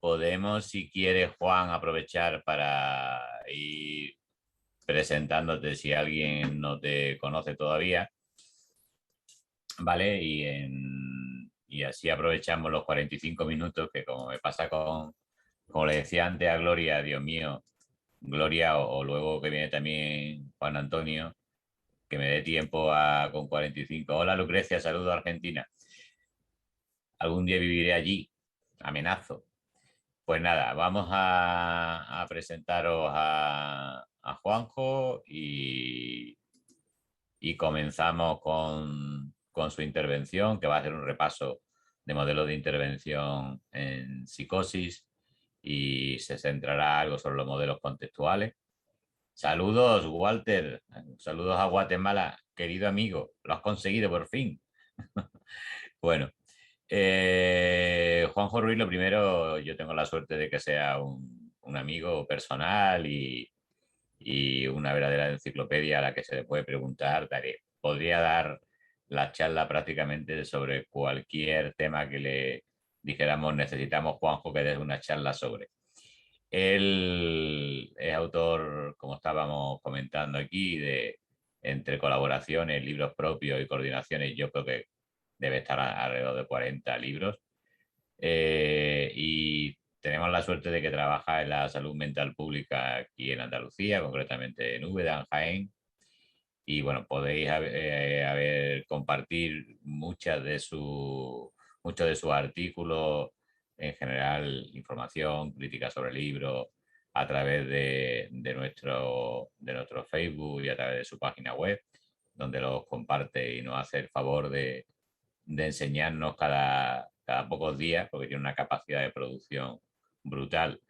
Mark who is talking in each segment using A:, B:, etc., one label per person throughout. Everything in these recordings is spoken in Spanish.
A: podemos, si quieres, Juan, aprovechar para ir presentándote si alguien no te conoce todavía, ¿vale? Y así aprovechamos los 45 minutos que, como me pasa como le decía antes a Gloria, Dios mío, Gloria, o luego que viene también Juan Antonio, que me dé tiempo con 45. Hola Lucrecia, saludo a Argentina. Algún día viviré allí, amenazo. Pues nada, vamos a presentaros a Juanjo y comenzamos con su intervención, que va a hacer un repaso de modelos de intervención en psicosis y se centrará algo sobre los modelos contextuales. Saludos, Walter. Saludos a Guatemala, querido amigo. Lo has conseguido por fin. Bueno, Juanjo Ruiz, lo primero, yo tengo la suerte de que sea un amigo personal y una verdadera enciclopedia a la que se le puede preguntar. Podría dar la charla prácticamente sobre cualquier tema que le dijéramos, necesitamos, Juanjo, que des una charla sobre. Él es autor, como estábamos comentando aquí, de entre colaboraciones, libros propios y coordinaciones, yo creo que debe estar alrededor de 40 libros. Y tenemos la suerte de que trabaja en la salud mental pública aquí en Andalucía, concretamente en Úbeda, en Jaén. Y bueno, podéis compartir muchos de sus artículos, en general, información, crítica sobre libros, a través de nuestro Facebook y a través de su página web, donde los comparte y nos hace el favor de enseñarnos cada pocos días, porque tiene una capacidad de producción brutal.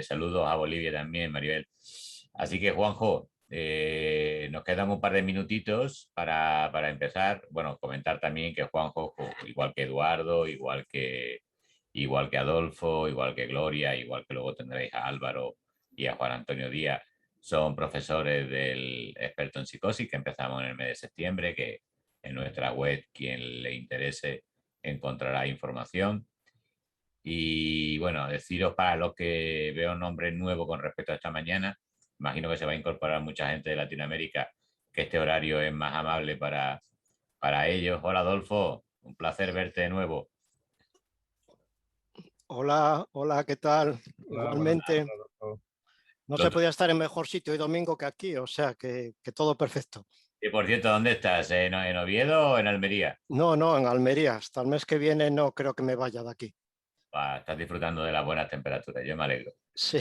A: Saludos a Bolivia también, Maribel. Así que, Juanjo, nos quedan un par de minutitos para empezar. Bueno, comentar también que Juanjo, igual que Eduardo, igual que Adolfo, igual que Gloria, igual que luego tendréis a Álvaro y a Juan Antonio Díaz, son profesores del experto en psicosis que empezamos en el mes de septiembre, que en nuestra web, quien le interese, encontrará información. Y bueno, deciros para los que veo nombres nuevos con respecto a esta mañana, imagino que se va a incorporar mucha gente de Latinoamérica, que este horario es más amable para ellos. Hola Adolfo, un placer verte de nuevo.
B: Hola, hola, ¿qué tal?
C: Hola, buenas
B: Igualmente,
C: tardes a todos.
B: no se
A: Lo-
B: podía estar en mejor sitio hoy domingo que aquí, o sea que todo perfecto.
A: Y por cierto, ¿dónde estás? En Oviedo o en Almería?
B: No, no, en Almería, hasta el mes que viene no creo que me vaya de aquí.
A: Estás disfrutando de las buenas temperaturas, yo me alegro.
B: Sí.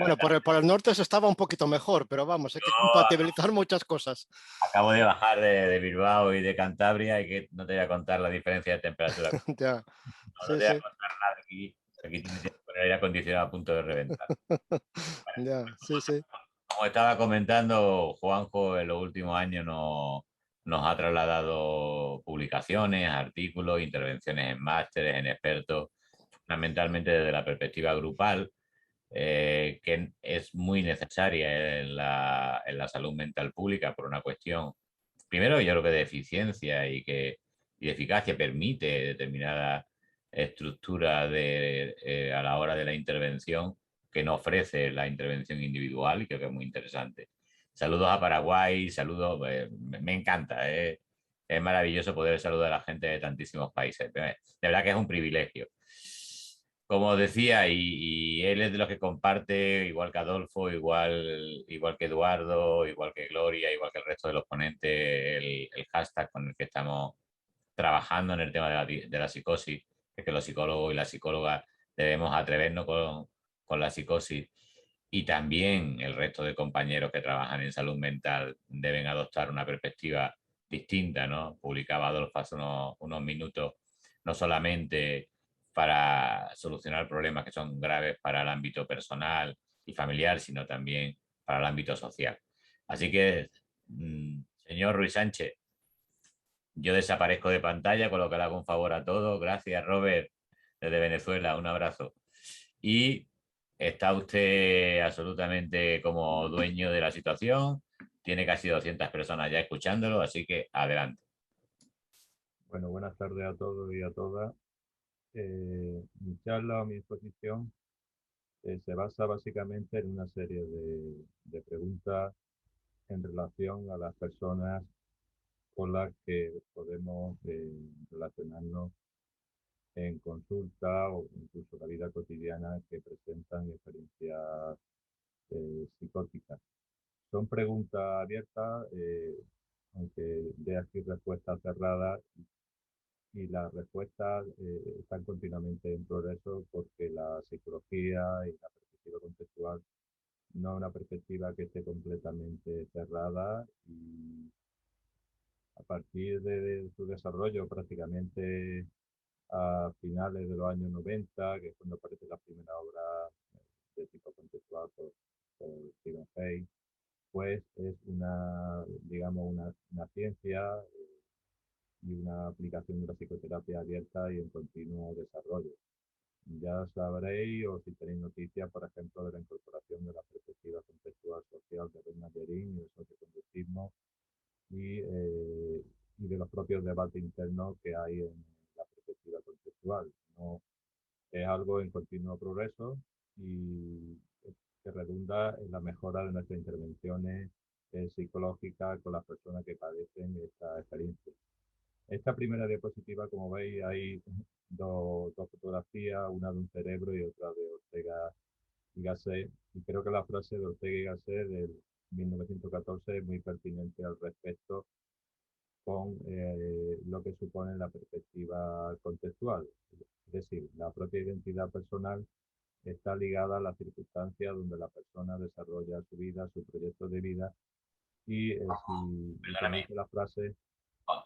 B: Bueno, por el norte se estaba un poquito mejor, pero vamos, hay que compatibilizar muchas cosas.
A: Acabo de bajar de Bilbao y de Cantabria y que no te voy a contar la diferencia de temperatura.
B: Ya,
A: No
B: sí,
A: te voy a
B: sí,
A: contar nada aquí tienes que poner el aire acondicionado a punto de reventar.
B: ya, sí, sí.
A: Como estaba comentando, Juanjo en los últimos años nos ha trasladado publicaciones, artículos, intervenciones en másteres, en expertos, fundamentalmente desde la perspectiva grupal, que es muy necesaria en la salud mental pública por una cuestión, primero yo creo que de eficiencia y de eficacia, permite determinada estructura a la hora de la intervención que no ofrece la intervención individual y creo que es muy interesante. Saludos a Paraguay, saludos, me encanta, es maravilloso poder saludar a la gente de tantísimos países, de verdad que es un privilegio. Como decía, y él es de los que comparte, igual que Adolfo, igual que Eduardo, igual que Gloria, igual que el resto de los ponentes, el hashtag con el que estamos trabajando en el tema de la psicosis, es que los psicólogos y las psicólogas debemos atrevernos con la psicosis y también el resto de compañeros que trabajan en salud mental deben adoptar una perspectiva distinta, ¿no? Publicaba Adolfo hace unos minutos, no solamente para solucionar problemas que son graves para el ámbito personal y familiar, sino también para el ámbito social. Así que, señor Ruiz Sánchez, yo desaparezco de pantalla, con lo que le hago un favor a todos. Gracias, Robert, desde Venezuela. Un abrazo. Y está usted absolutamente como dueño de la situación. Tiene casi 200 personas ya escuchándolo, así que adelante.
C: Bueno, buenas tardes a todos y a todas. Mi charla o mi exposición se basa básicamente en una serie de preguntas en relación a las personas con las que podemos relacionarnos en consulta o incluso la vida cotidiana que presentan experiencias psicóticas. Son preguntas abiertas, aunque dé aquí respuestas cerradas, y las respuestas están continuamente en progreso porque la psicología y la perspectiva contextual no es una perspectiva que esté completamente cerrada, y a partir de su desarrollo prácticamente a finales de los años 90, que es cuando aparece la primera obra de tipo contextual por Stephen Hay, pues es una, digamos, una ciencia y una aplicación de la psicoterapia abierta y en continuo desarrollo. Ya sabréis, o si tenéis noticias, por ejemplo, de la incorporación de la perspectiva contextual social de Bernard Yerin y del socioconductismo, y de los propios debates internos que hay en la perspectiva contextual. ¿No? Es algo en continuo progreso y que redunda en la mejora de nuestras intervenciones psicológicas con las personas que padecen esta experiencia. Esta primera diapositiva, como veis, hay dos fotografías, una de un cerebro y otra de Ortega y Gasset. Y creo que la frase de Ortega y Gasset del 1914 es muy pertinente al respecto con lo que supone la perspectiva contextual. Es decir, la propia identidad personal está ligada a las circunstancias donde la persona desarrolla su vida, su proyecto de vida, y como
A: Perdóname.
C: dice la frase,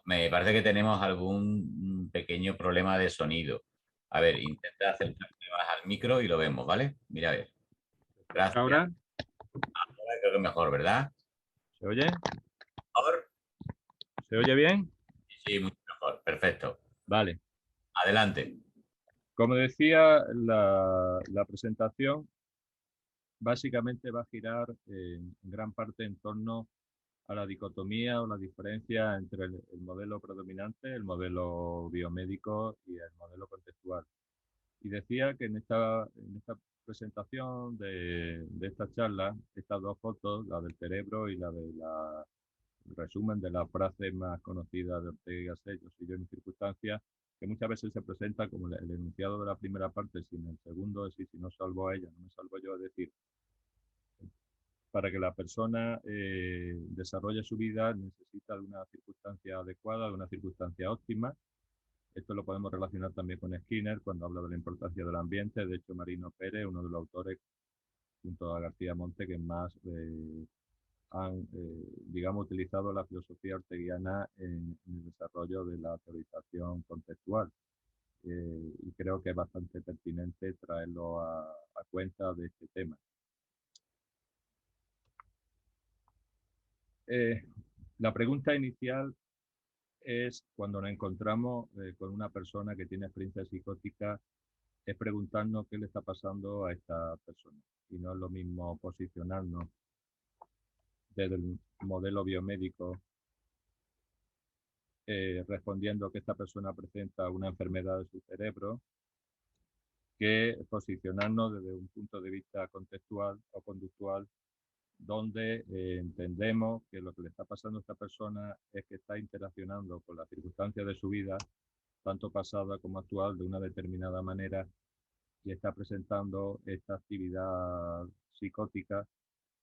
A: Me parece que tenemos algún pequeño problema de sonido. A ver, intenta acercarte más al micro y lo vemos, ¿vale? Mira, a ver. Gracias.
C: ahora,
A: Ahora creo que mejor, ¿verdad?
C: ¿se oye?
A: Mejor.
C: ¿Se oye bien?
A: Sí, mucho mejor. Perfecto.
C: Vale.
A: Adelante.
C: Como decía, la presentación básicamente va a girar en gran parte en torno a la dicotomía o la diferencia entre el modelo predominante, el modelo biomédico y el modelo contextual. Y decía que en esta presentación de esta charla, estas dos fotos, la del cerebro y la de el resumen de la frase más conocida de Ortega y Gasset, yo soy yo en mis circunstancias, que muchas veces se presenta como el enunciado de la primera parte sin el segundo, es decir, si no salvo a ella, no me salvo yo, es decir, para que la persona desarrolle su vida necesita de una circunstancia adecuada, de una circunstancia óptima. Esto lo podemos relacionar también con Skinner cuando habla de la importancia del ambiente. De hecho, Marino Pérez, uno de los autores, junto a García Monte, que más han, digamos, utilizado la filosofía orteguiana en el desarrollo de la teorización contextual. Y creo que es bastante pertinente traerlo a cuenta de este tema. Eh, la pregunta inicial es cuando nos encontramos con una persona que tiene experiencia psicótica, es preguntarnos qué le está pasando a esta persona. Y no es lo mismo posicionarnos desde el modelo biomédico respondiendo que esta persona presenta una enfermedad de su cerebro, que posicionarnos desde un punto de vista contextual o conductual, donde entendemos que lo que le está pasando a esta persona es que está interaccionando con las circunstancias de su vida, tanto pasada como actual, de una determinada manera, y está presentando esta actividad psicótica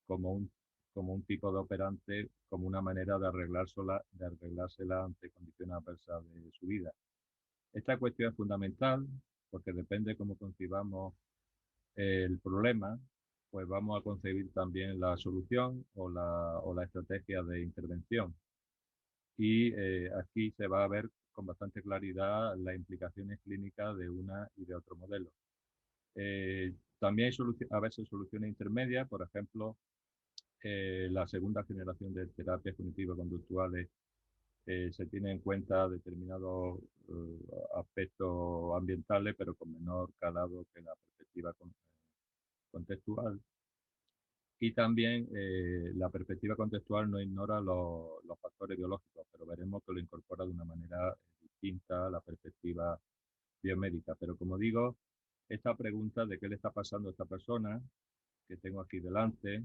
C: como un tipo de operante, como una manera de arreglársela ante condiciones adversas de su vida. Esta cuestión es fundamental porque depende cómo concibamos el problema, pues vamos a concebir también la solución o la estrategia de intervención. Y aquí se va a ver con bastante claridad las implicaciones clínicas de una y de otro modelo. También hay a veces soluciones intermedias, por ejemplo, la segunda generación de terapias cognitivo-conductuales se tiene en cuenta determinados aspectos ambientales, pero con menor calado que la perspectiva contextual. Y también la perspectiva contextual no ignora los factores biológicos, pero veremos que lo incorpora de una manera distinta a la perspectiva biomédica. Pero como digo, esta pregunta de qué le está pasando a esta persona que tengo aquí delante,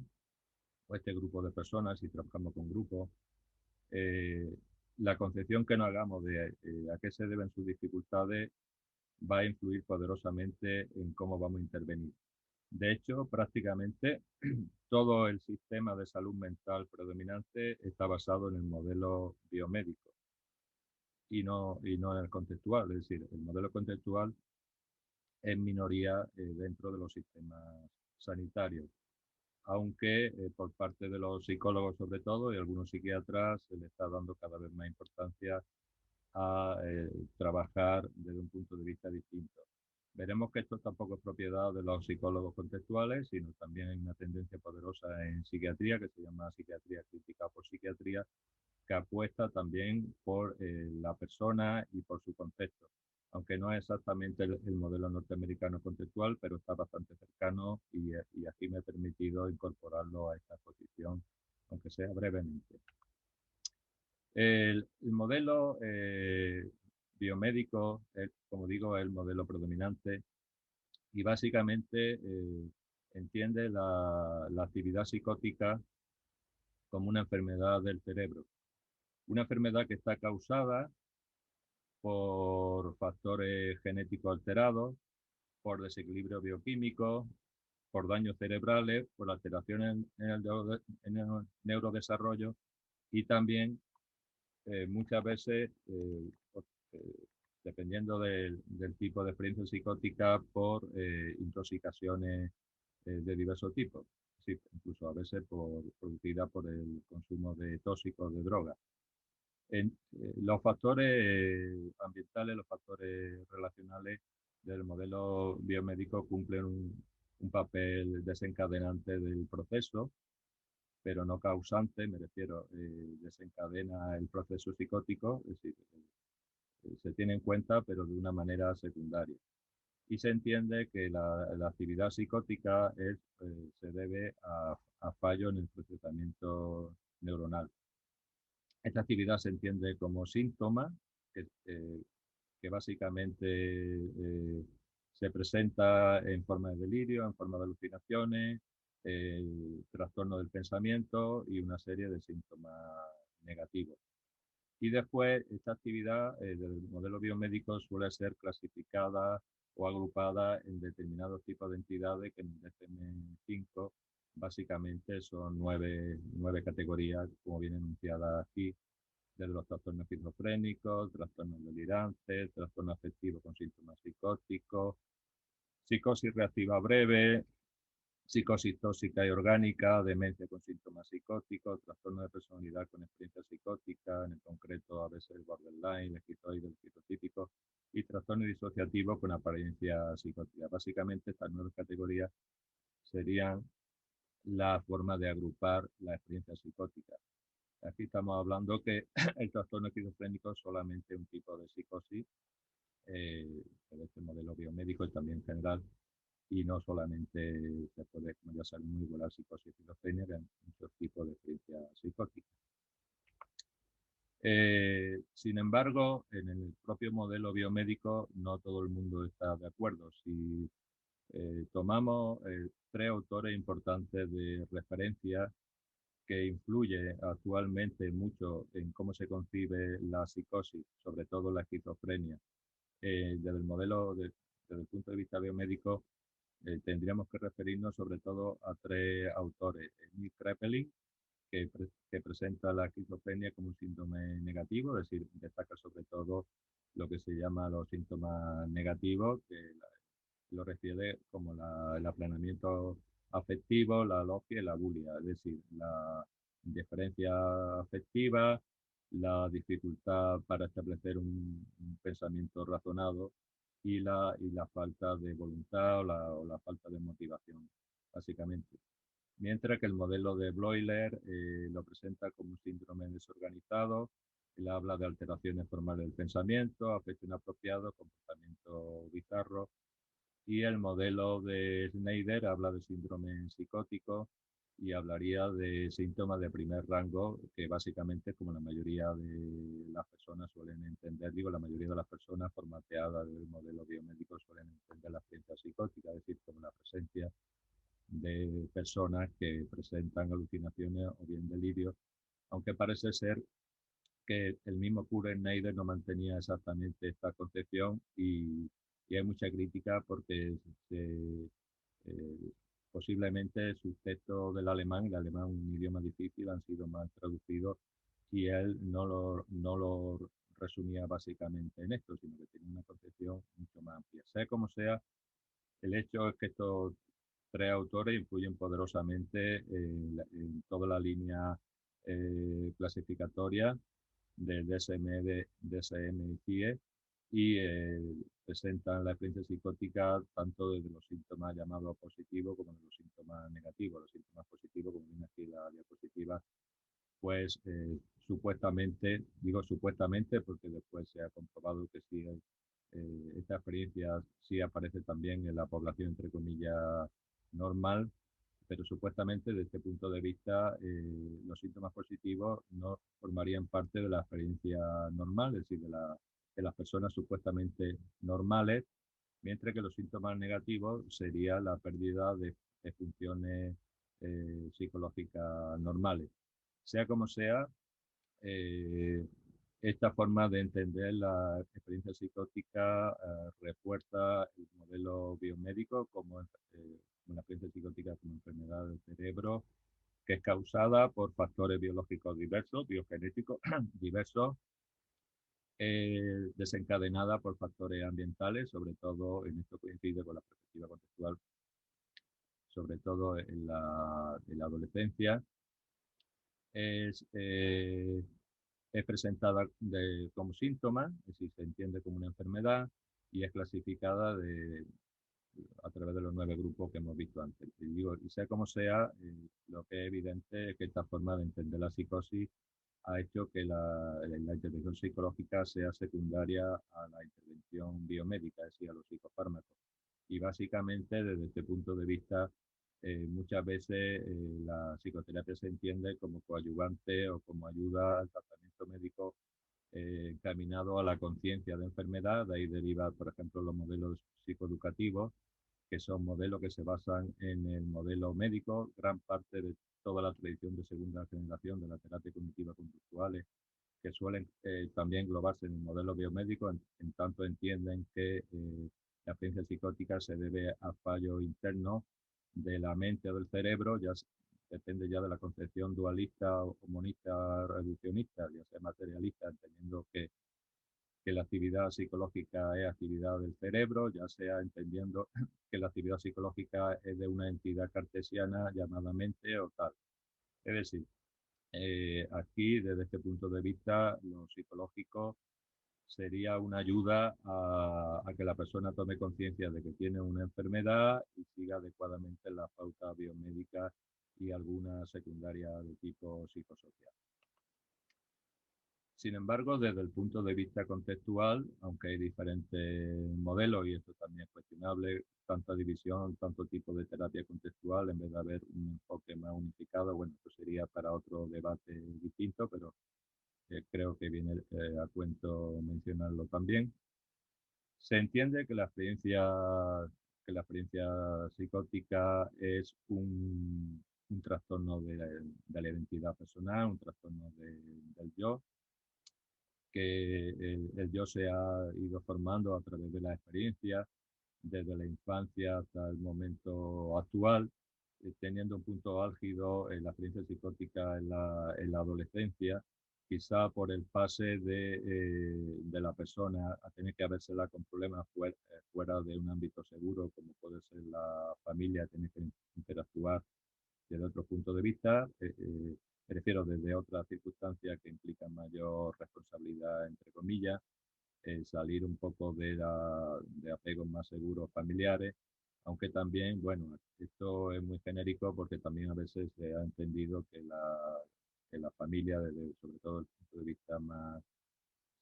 C: o este grupo de personas, si trabajamos con grupos, la concepción que nos hagamos de a qué se deben sus dificultades va a influir poderosamente en cómo vamos a intervenir. De hecho, prácticamente todo el sistema de salud mental predominante está basado en el modelo biomédico y no en el contextual. Es decir, el modelo contextual es minoría dentro de los sistemas sanitarios, aunque por parte de los psicólogos sobre todo y algunos psiquiatras se le está dando cada vez más importancia a trabajar desde un punto de vista distinto. Veremos que esto tampoco es propiedad de los psicólogos contextuales, sino también hay una tendencia poderosa en psiquiatría que se llama psiquiatría crítica por psiquiatría, que apuesta también por la persona y por su contexto. Aunque no es exactamente el modelo norteamericano contextual, pero está bastante cercano y aquí me he permitido incorporarlo a esta exposición, aunque sea brevemente. El modelo biomédico, como digo, es el modelo predominante y básicamente entiende la actividad psicótica como una enfermedad del cerebro. Una enfermedad que está causada por factores genéticos alterados, por desequilibrio bioquímico, por daños cerebrales, por alteraciones en el neurodesarrollo y también muchas veces, dependiendo del tipo de experiencia psicótica, por intoxicaciones de diversos tipos, sí, incluso a veces producida por el consumo de tóxicos, de drogas. Los factores ambientales, los factores relacionales del modelo biomédico cumplen un papel desencadenante del proceso, pero no causante, me refiero, desencadena el proceso psicótico, es decir, se tiene en cuenta, pero de una manera secundaria. Y se entiende que la actividad psicótica se debe a fallo en el procesamiento neuronal. Esta actividad se entiende como síntoma, que básicamente se presenta en forma de delirio, en forma de alucinaciones, el trastorno del pensamiento y una serie de síntomas negativos. Y después esta actividad del modelo biomédico suele ser clasificada o agrupada en determinados tipos de entidades que en el DSM-5 básicamente son nueve categorías, como viene enunciada aquí, desde los trastornos esquizofrénicos, trastornos delirantes, trastorno afectivo con síntomas psicóticos, psicosis reactiva breve, psicosis tóxica y orgánica, demencia con síntomas psicóticos, trastorno de personalidad con experiencia psicótica, en el concreto a veces el borderline, el esquizoide, el esquizotípico, y trastorno disociativo con apariencia psicótica. Básicamente estas nueve categorías serían la forma de agrupar la experiencia psicótica. Aquí estamos hablando que el trastorno esquizofrénico es solamente un tipo de psicosis, de este modelo biomédico y también general, y no solamente se puede, como ya saben, muy buena psicosis esquizofrénica, hay muchos tipos de experiencia psicótica. Sin embargo, en el propio modelo biomédico no todo el mundo está de acuerdo. Si tomamos tres autores importantes de referencia que influye actualmente mucho en cómo se concibe la psicosis, sobre todo la esquizofrenia, desde el modelo, desde el punto de vista biomédico, tendríamos que referirnos sobre todo a tres autores. Nick Kraepelin, que presenta la esquizofrenia como un síntoma negativo, es decir, destaca sobre todo lo que se llama los síntomas negativos, que lo refiere como el aplanamiento afectivo, la alogia y la bulia, es decir, la indiferencia afectiva, la dificultad para establecer un pensamiento razonado y la falta de voluntad o la falta de motivación, básicamente. Mientras que el modelo de Bloiler lo presenta como un síndrome desorganizado, él habla de alteraciones formales del pensamiento, afecto inapropiado, comportamiento bizarro, y el modelo de Schneider habla de síndrome psicótico, y hablaría de síntomas de primer rango, que básicamente, como la mayoría de las personas suelen entender, digo, la mayoría de las personas formateadas del modelo biomédico suelen entender la experiencia psicótica, es decir, como la presencia de personas que presentan alucinaciones o bien delirios, aunque parece ser que el mismo Kurt Schneider no mantenía exactamente esta concepción y hay mucha crítica porque eh, posiblemente sus textos del alemán, el alemán un idioma difícil, han sido mal traducidos y él no lo resumía básicamente en esto, sino que tenía una concepción mucho más amplia. Sea como sea, el hecho es que estos tres autores influyen poderosamente en toda la línea clasificatoria del DSM y CIE y presentan la experiencia psicótica tanto desde los síntomas llamados positivos como de los síntomas negativos. Los síntomas positivos, como viene aquí la diapositiva, pues supuestamente, digo supuestamente porque después se ha comprobado que sí, esta experiencia sí aparece también en la población, entre comillas, normal, pero supuestamente desde este punto de vista los síntomas positivos no formarían parte de la experiencia normal, es decir, de las personas supuestamente normales, mientras que los síntomas negativos sería la pérdida de funciones psicológicas normales. Sea como sea, eh, esta forma de entender la experiencia psicótica refuerza el modelo biomédico como una experiencia psicótica como enfermedad del cerebro que es causada por factores biológicos diversos, biogenéticos diversos, desencadenada por factores ambientales, sobre todo, en esto coincide con la perspectiva contextual, sobre todo en la adolescencia, es, eh, es presentada como síntoma, es decir, se entiende como una enfermedad y es clasificada a través de los 9 grupos que hemos visto antes. Y, digo, y sea como sea, lo que es evidente es que esta forma de entender la psicosis ha hecho que la intervención psicológica sea secundaria a la intervención biomédica, es decir, a los psicofármacos. Y básicamente, desde este punto de vista, muchas veces la psicoterapia se entiende como coadyuvante o como ayuda al tratamiento médico encaminado a la conciencia de enfermedad. De ahí deriva, por ejemplo, los modelos psicoeducativos, que son modelos que se basan en el modelo médico. Gran parte de toda la tradición de segunda generación de la terapia cognitiva conductuales, que suelen también englobarse en el modelo biomédico, en tanto entienden que la experiencia psicótica se debe a fallo interno de la mente o del cerebro, depende ya de la concepción dualista o monista reduccionista, ya sea materialista, entendiendo que la actividad psicológica es actividad del cerebro, ya sea entendiendo que la actividad psicológica es de una entidad cartesiana llamada mente o tal. Es decir, aquí, desde este punto de vista, lo psicológico sería una ayuda a que la persona tome conciencia de que tiene una enfermedad y siga adecuadamente la pauta biomédica y alguna secundaria de tipo psicosocial. Sin embargo, desde el punto de vista contextual, aunque hay diferentes modelos, y esto también es cuestionable, tanta división, tanto tipo de terapia contextual, en vez de haber un enfoque más unificado, bueno, esto sería para otro debate distinto, pero creo que viene a cuento mencionarlo también. Se entiende que la experiencia psicótica es un trastorno de la identidad personal, un trastorno del yo, que el yo se ha ido formando a través de la experiencia, desde la infancia hasta el momento actual, teniendo un punto álgido en la experiencia psicótica en la adolescencia, quizá por el pase de la persona a tener que habérsela con problemas fuera de un ámbito seguro, como puede ser la familia, tener que interactuar desde otro punto de vista, me refiero desde otras circunstancias que implican mayor responsabilidad, entre comillas, salir un poco de apegos más seguros familiares, aunque también, bueno, esto es muy genérico porque también a veces se ha entendido que la familia, desde, sobre todo desde el punto de vista más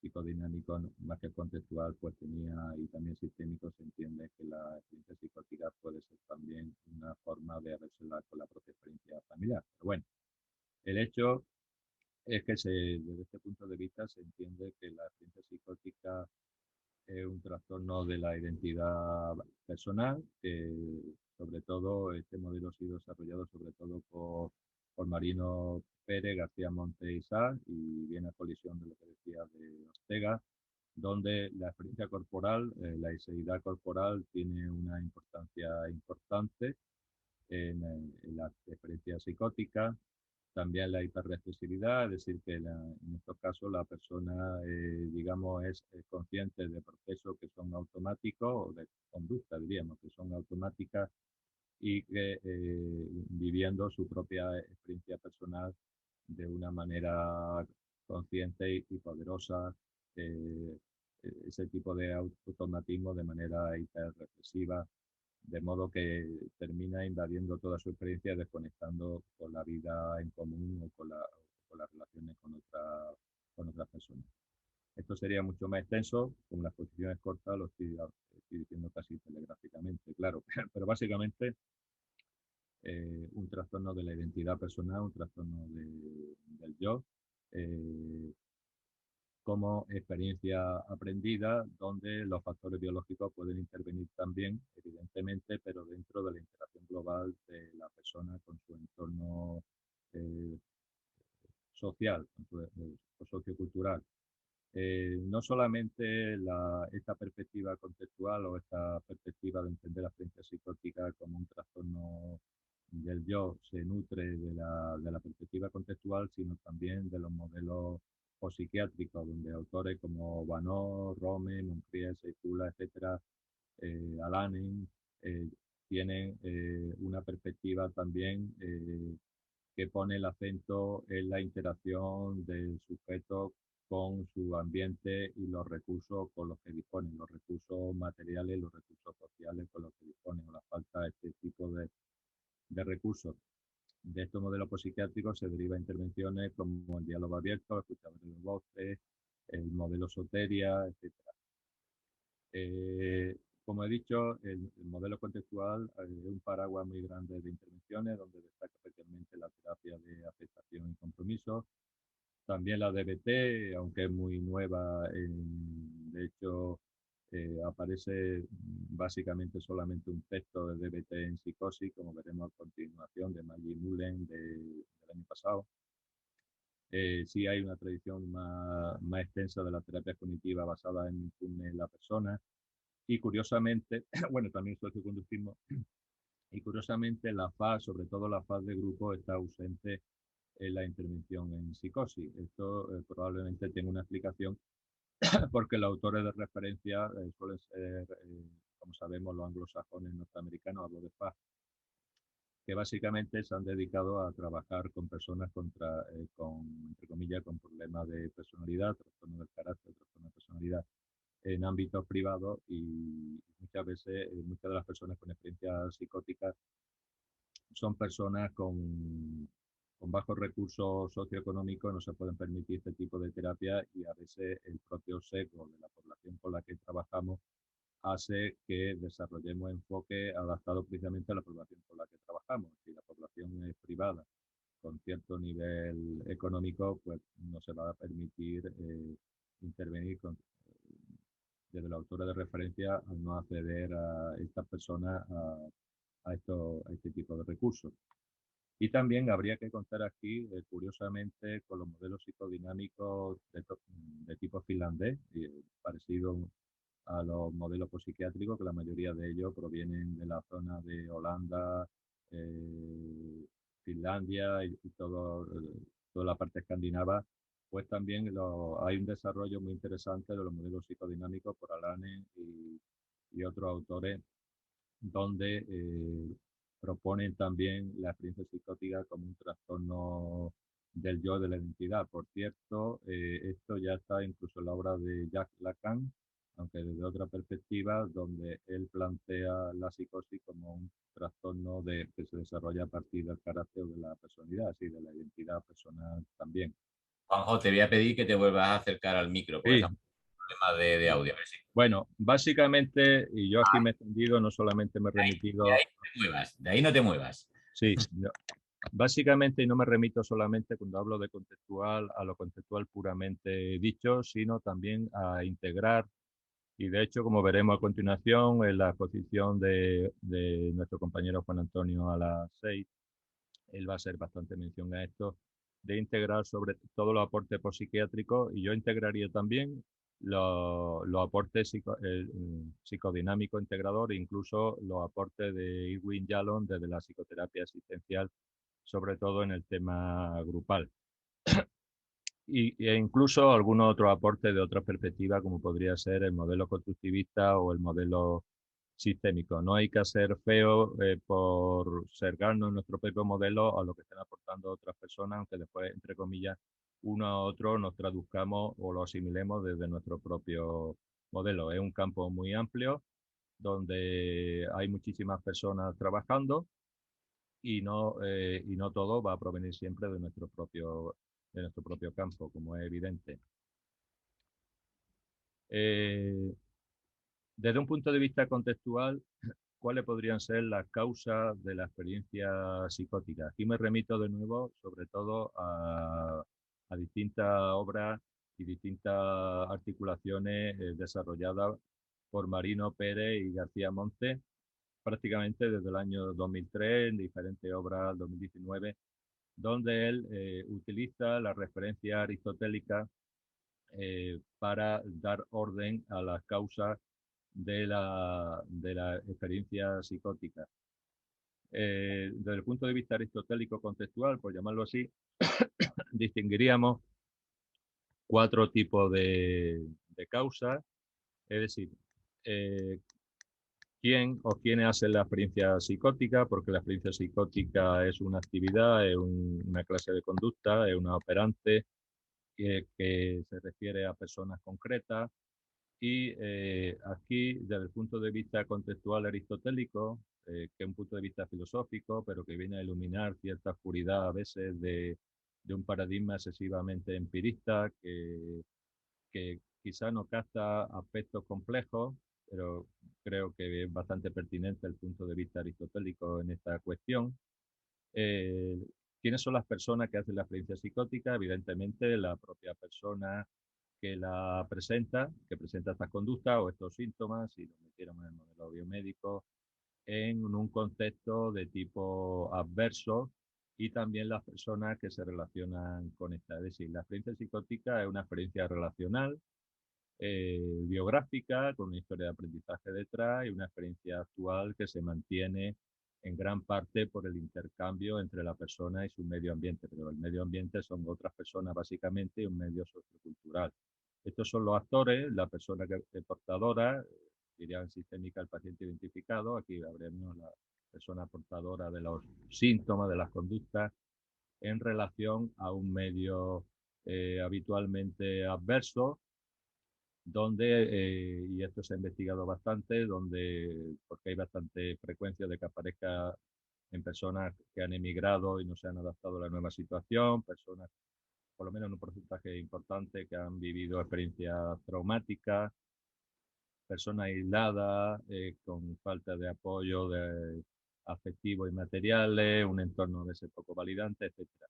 C: psicodinámico, más que contextual, pues tenía, y también sistémico, se entiende que la experiencia psicótica puede ser también una forma de relacionar con la propia experiencia familiar. Pero bueno, el hecho es que desde este punto de vista se entiende que la experiencia psicótica es un trastorno de la identidad personal, que sobre todo este modelo ha sido desarrollado sobre todo por Marino Pérez, García Monte y Sá, y viene a colisión de lo que decía de Ortega, donde la experiencia corporal, la iseidad corporal tiene una importancia importante en la experiencia psicótica, también la hiperreflexividad, es decir, que en estos casos la persona, digamos, es consciente de procesos que son automáticos, o de conducta, diríamos, que son automáticas y que viviendo su propia experiencia personal de una manera consciente y poderosa, eh, ese tipo de automatismo de manera hiperreflexiva, de modo que termina invadiendo toda su experiencia, desconectando con la vida en común o con las relaciones con otras personas. Esto sería mucho más extenso, como la exposición es corta, lo estoy diciendo casi telegráficamente, claro, pero básicamente un trastorno de la identidad personal, un trastorno del yo, eh, como experiencia aprendida, donde los factores biológicos pueden intervenir también, evidentemente, pero dentro de la interacción global de la persona con su entorno eh, social, o sociocultural. No solamente esta perspectiva contextual o esta perspectiva de entender la experiencia psicótica como un trastorno del yo se nutre de la perspectiva contextual, sino también de los modelos psiquiátricos, donde autores como Vanó, Rome, Moncrief, Seikula, etcétera, Alanin, eh, tienen una perspectiva también que pone el acento en la interacción del sujeto con su ambiente y los recursos con los que disponen, los recursos materiales, los recursos sociales con los que disponen, o la falta de este tipo de recursos. De estos modelos psiquiátricos se derivan intervenciones como el diálogo abierto, escuchar de los voces, el modelo Soteria, etc. Como he dicho, el modelo contextual es un paraguas muy grande de intervenciones, donde destaca especialmente la terapia de aceptación y compromiso. También la DBT, aunque es muy nueva, de hecho aparece básicamente solamente un texto de DBT en psicosis, como veremos a continuación, de Maggie Mullen del año pasado. Sí hay una tradición más extensa de la terapia cognitiva basada en la persona, y curiosamente, bueno, también socioconductismo, y curiosamente la faz, sobre todo la faz de grupo, está ausente en la intervención en psicosis. Esto probablemente tenga una explicación porque los autores de referencia suelen ser, como sabemos, los anglosajones norteamericanos, hablo de FAS, que básicamente se han dedicado a trabajar con personas entre comillas, con problemas de personalidad, trastorno del carácter, trastorno de personalidad en ámbitos privados, y muchas veces muchas de las personas con experiencias psicóticas son personas con bajos recursos socioeconómicos, no se pueden permitir este tipo de terapia, y a veces el propio sesgo de la población con la que trabajamos hace que desarrollemos enfoque adaptado precisamente a la población con la que trabajamos. Si la población es privada con cierto nivel económico, pues no se va a permitir intervenir desde la autora de referencia al no acceder a estas personas a este tipo de recursos. Y también habría que contar aquí, curiosamente, con los modelos psicodinámicos de tipo finlandés, parecido a los modelos psiquiátricos, que la mayoría de ellos provienen de la zona de Holanda, Finlandia y toda la parte escandinava. Pues también hay un desarrollo muy interesante de los modelos psicodinámicos por Alanen y otros autores, donde proponen también la experiencia psicótica como un trastorno del yo, de la identidad. Por cierto, esto ya está incluso en la obra de Jacques Lacan, aunque desde otra perspectiva, donde él plantea la psicosis como un trastorno que se desarrolla a partir del carácter o de la personalidad, así de la identidad personal también.
A: Juanjo, te voy a pedir que te vuelvas a acercar al micro, porque
C: Sí,
A: estamos con problemas de audio. A ver si-
C: bueno, básicamente, y yo aquí me he extendido, no solamente me he
A: De ahí
C: remitido,
A: no te muevas, de ahí no te muevas.
C: sí, básicamente, y no me remito solamente cuando hablo de contextual a lo contextual puramente dicho, sino también a integrar, y de hecho, como veremos a continuación en la exposición de nuestro compañero Juan Antonio a las 6, él va a hacer bastante mención a esto, de integrar sobre todo los aportes psicosociales, y yo integraría también los aportes psicodinámico integrador, incluso los aportes de Irwin Yalom desde la psicoterapia existencial, sobre todo en el tema grupal. E incluso algunos otros aportes de otra perspectiva, como podría ser el modelo constructivista o el modelo sistémico. No hay que ser feo por sergarnos en nuestro propio modelo a lo que están aportando otras personas, aunque después, entre comillas, uno a otro nos traduzcamos o lo asimilemos desde nuestro propio modelo. Es un campo muy amplio donde hay muchísimas personas trabajando y no todo va a provenir siempre de nuestro propio campo, como es evidente. Eh, Desde un punto de vista contextual, ¿cuáles podrían ser las causas de la experiencia psicótica? Aquí me remito de nuevo, sobre todo, a distintas obras y distintas articulaciones desarrolladas por Marino Pérez y García Monte, prácticamente desde el año 2003, en diferentes obras, 2019, donde él utiliza la referencia aristotélica para dar orden a las causas de la experiencia psicótica. Desde el punto de vista aristotélico contextual, por llamarlo así, distinguiríamos cuatro tipos de causas, es decir, eh, quién o quiénes hacen la experiencia psicótica, porque la experiencia psicótica es una actividad, es una clase de conducta, es una operante que se refiere a personas concretas. Y aquí, desde el punto de vista contextual aristotélico, que es un punto de vista filosófico, pero que viene a iluminar cierta oscuridad a veces de un paradigma excesivamente empirista, que quizá no capta aspectos complejos, pero creo que es bastante pertinente el punto de vista aristotélico en esta cuestión. Eh, ¿Quiénes son las personas que hacen la experiencia psicótica? Evidentemente, la propia persona que la presenta, que presenta estas conductas o estos síntomas, si lo metiéramos en el modelo biomédico, en un contexto de tipo adverso, y también las personas que se relacionan con esta. Es decir, la experiencia psicótica es una experiencia relacional, biográfica, con una historia de aprendizaje detrás y una experiencia actual que se mantiene en gran parte por el intercambio entre la persona y su medio ambiente, pero el medio ambiente son otras personas básicamente y un medio sociocultural. Estos son los actores, la persona que es portadora, diría en sistémica el paciente identificado, aquí habríamos la persona portadora de los síntomas, de las conductas, en relación a un medio habitualmente adverso, donde, y esto se ha investigado bastante, porque hay bastante frecuencia de que aparezca en personas que han emigrado y no se han adaptado a la nueva situación, personas, por lo menos en un porcentaje importante, que han vivido experiencias traumáticas, personas aisladas, con falta de apoyo afectivo y materiales, un entorno a veces poco validante, etcétera.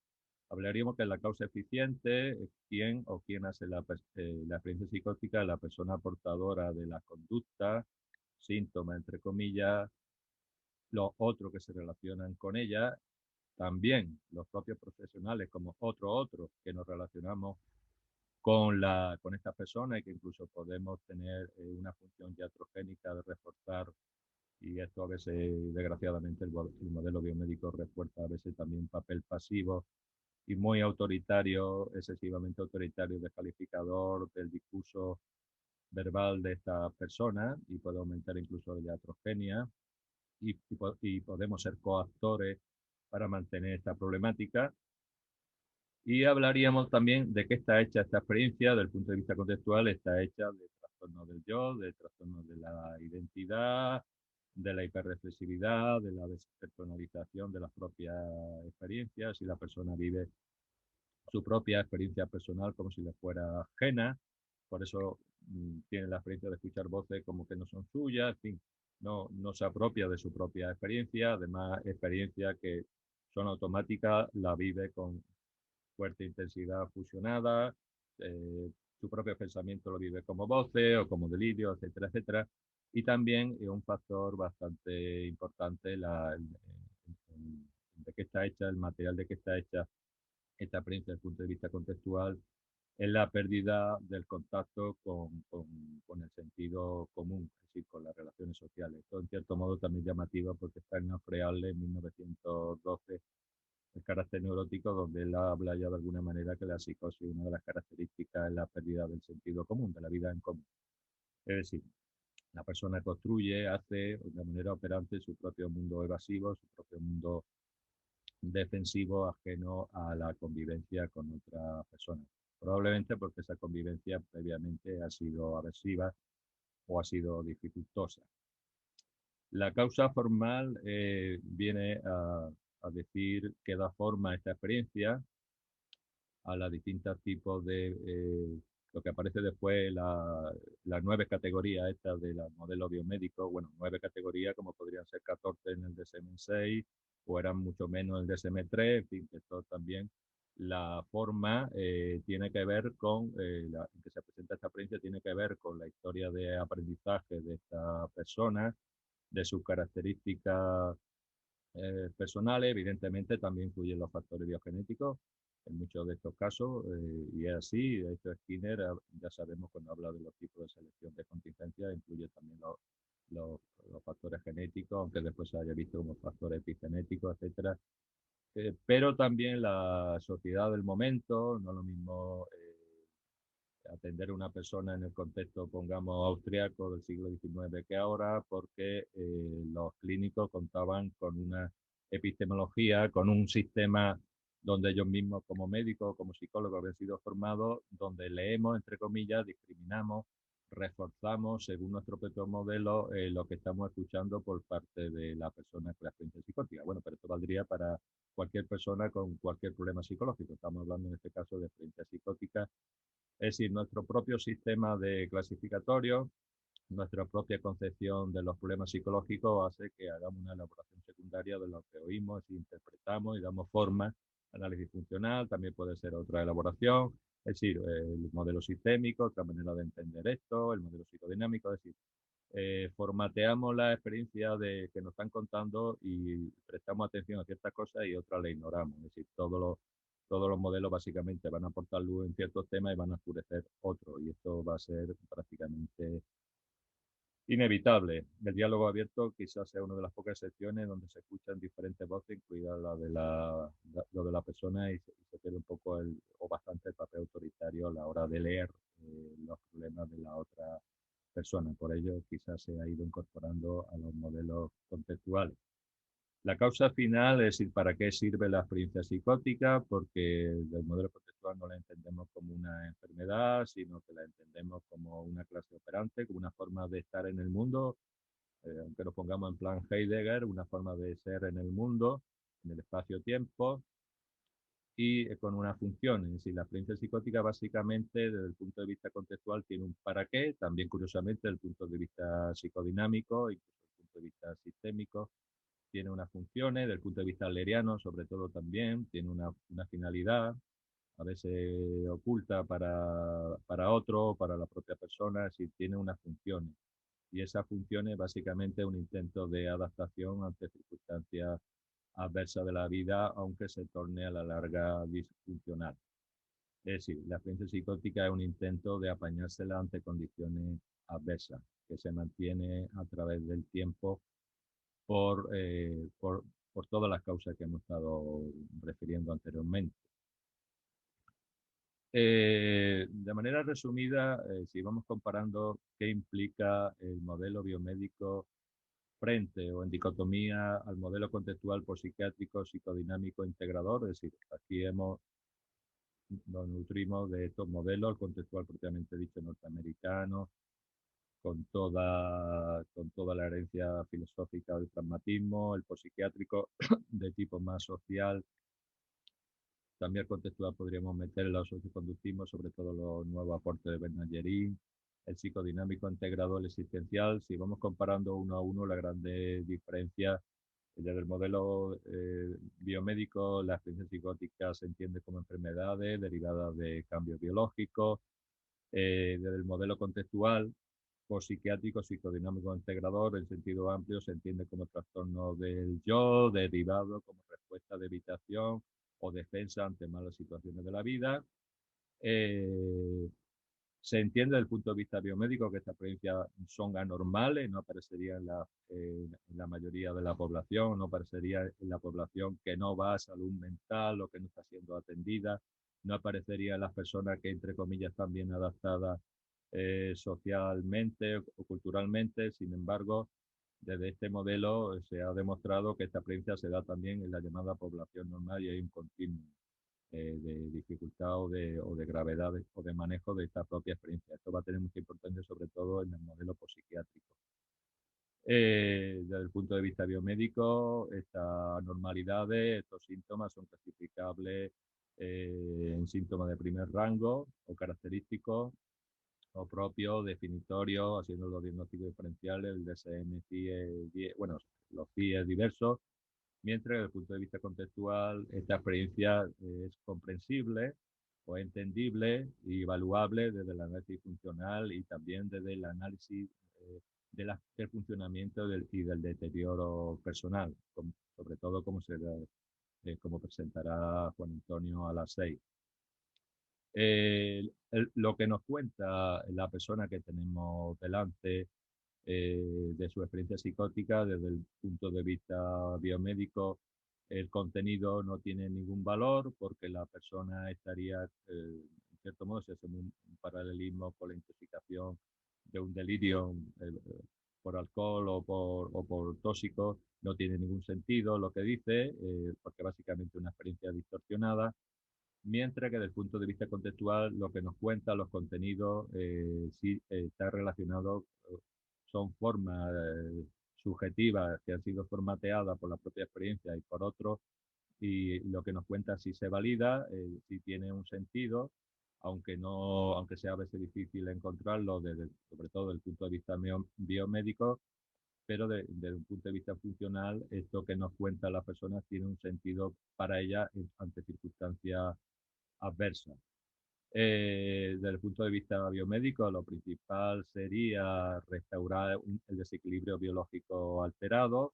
C: Hablaríamos que la causa eficiente es quién o quién hace la experiencia psicótica, la persona portadora de la conducta, síntomas, entre comillas, los otros que se relacionan con ella, también los propios profesionales como otros que nos relacionamos con estas personas y que incluso podemos tener una función iatrogénica de reforzar, y esto a veces, desgraciadamente, el modelo biomédico refuerza a veces también un papel pasivo y muy autoritario, excesivamente autoritario, descalificador del discurso verbal de esta persona, y puede aumentar incluso la iatrogenia, y podemos ser coactores para mantener esta problemática. Y hablaríamos también de qué está hecha esta experiencia. Desde el punto de vista contextual, está hecha de trastornos del yo, de trastornos de la identidad, de la hiperreflexividad, de la despersonalización de las propias experiencias, y la persona vive su propia experiencia personal como si le fuera ajena, por eso tiene la experiencia de escuchar voces como que no son suyas, en fin, no se apropia de su propia experiencia, además experiencia que son automáticas, la vive con fuerte intensidad fusionada, su propio pensamiento lo vive como voces o como delirio, etcétera, etcétera. Y también es un factor bastante importante de qué está hecha, el material de qué está hecha esta experiencia desde el punto de vista contextual, es la pérdida del contacto con el sentido común, es decir, con las relaciones sociales. Esto en cierto modo también llamativo porque está en Freale en 1912, el carácter neurótico, donde él habla ya de alguna manera que la psicosis, una de las características es la pérdida del sentido común, de la vida en común. Es decir, la persona construye, hace de manera operante su propio mundo evasivo, su propio mundo defensivo ajeno a la convivencia con otra persona. Probablemente porque esa convivencia previamente ha sido aversiva o ha sido dificultosa. La causa formal viene a decir que da forma a esta experiencia, a las distintos tipos de lo que aparece después, las 9 categorías estas de los modelos biomédicos, bueno, 9 categorías como podrían ser 14 en el DSM-6 o eran mucho menos en el DSM-3, en fin, que esto también la forma tiene que ver con, en que se presenta esta experiencia tiene que ver con la historia de aprendizaje de esta persona, de sus características personales, evidentemente también incluyen los factores biogenéticos en muchos de estos casos, y es así. De hecho, Skinner, ya sabemos cuando habla de los tipos de selección de contingencia, incluye también los factores genéticos, aunque después se haya visto como factores epigenéticos, etcétera. Pero también la sociedad del momento, no lo mismo atender a una persona en el contexto, pongamos, austriaco del siglo XIX que ahora, porque los clínicos contaban con una epistemología, con un sistema donde ellos mismos como médicos, como psicólogos habían sido formados, donde leemos, entre comillas, discriminamos, reforzamos según nuestro propio modelo lo que estamos escuchando por parte de la persona con la experiencia psicótica. Bueno, pero esto valdría para cualquier persona con cualquier problema psicológico. Estamos hablando en este caso de experiencia psicótica, es decir, nuestro propio sistema de clasificatorio, nuestra propia concepción de los problemas psicológicos hace que hagamos una elaboración secundaria de lo que oímos y interpretamos y damos forma. Análisis funcional también puede ser otra elaboración, es decir, el modelo sistémico, otra manera de entender esto, el modelo psicodinámico, es decir, formateamos la experiencia de que nos están contando y prestamos atención a ciertas cosas y otras le ignoramos. Es decir, todos los modelos básicamente van a aportar luz en ciertos temas y van a oscurecer otros, y esto va a ser prácticamente inevitable. El diálogo abierto quizás sea una de las pocas excepciones donde se escuchan diferentes voces, incluida lo de la persona, y se pierde un poco o bastante el papel autoritario a la hora de leer los problemas de la otra persona. Por ello, quizás se ha ido incorporando a los modelos conceptuales. La causa final es decir, ¿para qué sirve la experiencia psicótica? Porque el modelo conceptual no la entendemos como una enfermedad, sino que la entendemos como una clase operante, como una forma de estar en el mundo, aunque nos pongamos en plan Heidegger, una forma de ser en el mundo, en el espacio-tiempo, y con una función. Es decir, la experiencia psicótica básicamente desde el punto de vista contextual tiene un para qué, también curiosamente desde el punto de vista psicodinámico, incluso desde el punto de vista sistémico, tiene unas funciones, desde el punto de vista aleriano sobre todo también, tiene una finalidad, a veces oculta para otro, para la propia persona, es decir, tiene unas funciones. Y esas funciones básicamente es un intento de adaptación ante circunstancias adversas de la vida, aunque se torne a la larga disfuncional. Es decir, la experiencia psicótica es un intento de apañársela ante condiciones adversas, que se mantiene a través del tiempo por, eh, por, por todas las causas que hemos estado refiriendo anteriormente. De manera resumida, si vamos comparando qué implica el modelo biomédico frente o en dicotomía al modelo contextual por psiquiátrico, psicodinámico, integrador, es decir, aquí nos nutrimos de estos modelos, el contextual propiamente dicho norteamericano, con toda la herencia filosófica del pragmatismo, el psiquiátrico de tipo más social, También contextual podríamos meter los socioconductismos, sobre todo los nuevos aportes de Bernard-Llerin, el psicodinámico integrador existencial. Si vamos comparando uno a uno, la grande diferencia desde el modelo biomédico, la experiencia psicótica se entiende como enfermedades derivadas de cambios biológicos. Desde el modelo contextual, psiquiátrico, psicodinámico integrador, en sentido amplio, se entiende como trastorno del yo, derivado como respuesta de evitación o defensa ante malas situaciones de la vida. Se entiende desde el punto de vista biomédico que estas experiencias son anormales, no aparecería en la mayoría de la población, no aparecería en la población que no va a salud mental o que no está siendo atendida, no aparecería en las personas que, entre comillas, están bien adaptadas socialmente o culturalmente. Sin embargo, desde este modelo se ha demostrado que esta experiencia se da también en la llamada población normal y hay un continuo de dificultad o de gravedad o de manejo de esta propia experiencia. Esto va a tener mucha importancia sobre todo en el modelo psiquiátrico. Desde el punto de vista biomédico, estas normalidades, estos síntomas son clasificables en síntomas de primer rango o característicos o propios, definitorios, haciendo los diagnósticos diferenciales, el DSM, CIE, bueno, los CIE diversos, mientras que desde el punto de vista contextual esta experiencia es comprensible o entendible y evaluable desde el análisis funcional y también desde el análisis del funcionamiento y del deterioro personal, sobre todo como presentará Juan Antonio a las 6. Lo que nos cuenta la persona que tenemos delante de su experiencia psicótica desde el punto de vista biomédico, el contenido no tiene ningún valor porque la persona estaría, en cierto modo, se hace un paralelismo con la intoxicación de un delirio por alcohol o por tóxico, no tiene ningún sentido lo que dice, porque básicamente una experiencia distorsionada. Mientras que desde el punto de vista contextual, lo que nos cuenta los contenidos sí está relacionado, son formas subjetivas que han sido formateadas por la propia experiencia y por otros, y lo que nos cuenta si se valida, si tiene un sentido, aunque no, aunque sea a veces difícil encontrarlo, sobre todo desde el punto de vista biomédico, pero desde un punto de vista funcional, esto que nos cuenta la persona tiene un sentido para ella ante circunstancias adversa. Desde el punto de vista biomédico, lo principal sería restaurar el desequilibrio biológico alterado,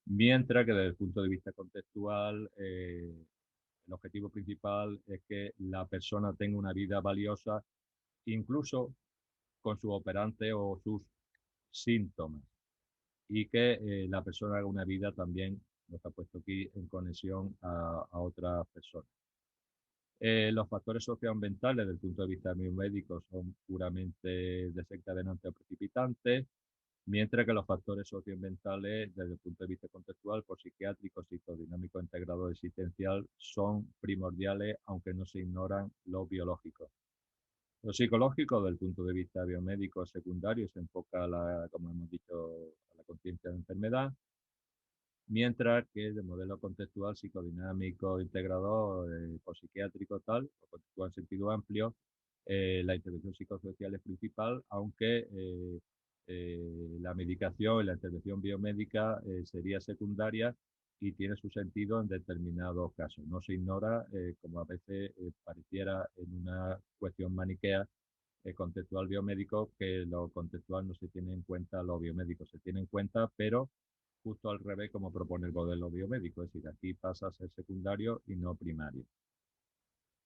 C: mientras que desde el punto de vista contextual, el objetivo principal es que la persona tenga una vida valiosa, incluso con su operante o sus síntomas, y que la persona haga una vida también, lo está puesto aquí, en conexión a otras personas. Los factores socioambientales desde el punto de vista biomédico son puramente desencadenantes o precipitantes, mientras que los factores socioambientales desde el punto de vista contextual, psiquiátrico, psicodinámico, integrador existencial, son primordiales, aunque no se ignoran los biológicos. Lo psicológico, desde el punto de vista biomédico secundario, se enfoca, como hemos dicho, a la conciencia de enfermedad, mientras que de modelo contextual, psicodinámico, integrador, psiquiátrico, tal, o contextual en sentido amplio, la intervención psicosocial es principal, aunque la medicación y la intervención biomédica sería secundaria y tiene su sentido en determinados casos. No se ignora, como a veces pareciera en una cuestión maniquea, contextual biomédico, que lo contextual no se tiene en cuenta, lo biomédico se tiene en cuenta, pero justo al revés como propone el modelo biomédico, es decir, aquí pasa a ser secundario y no primario.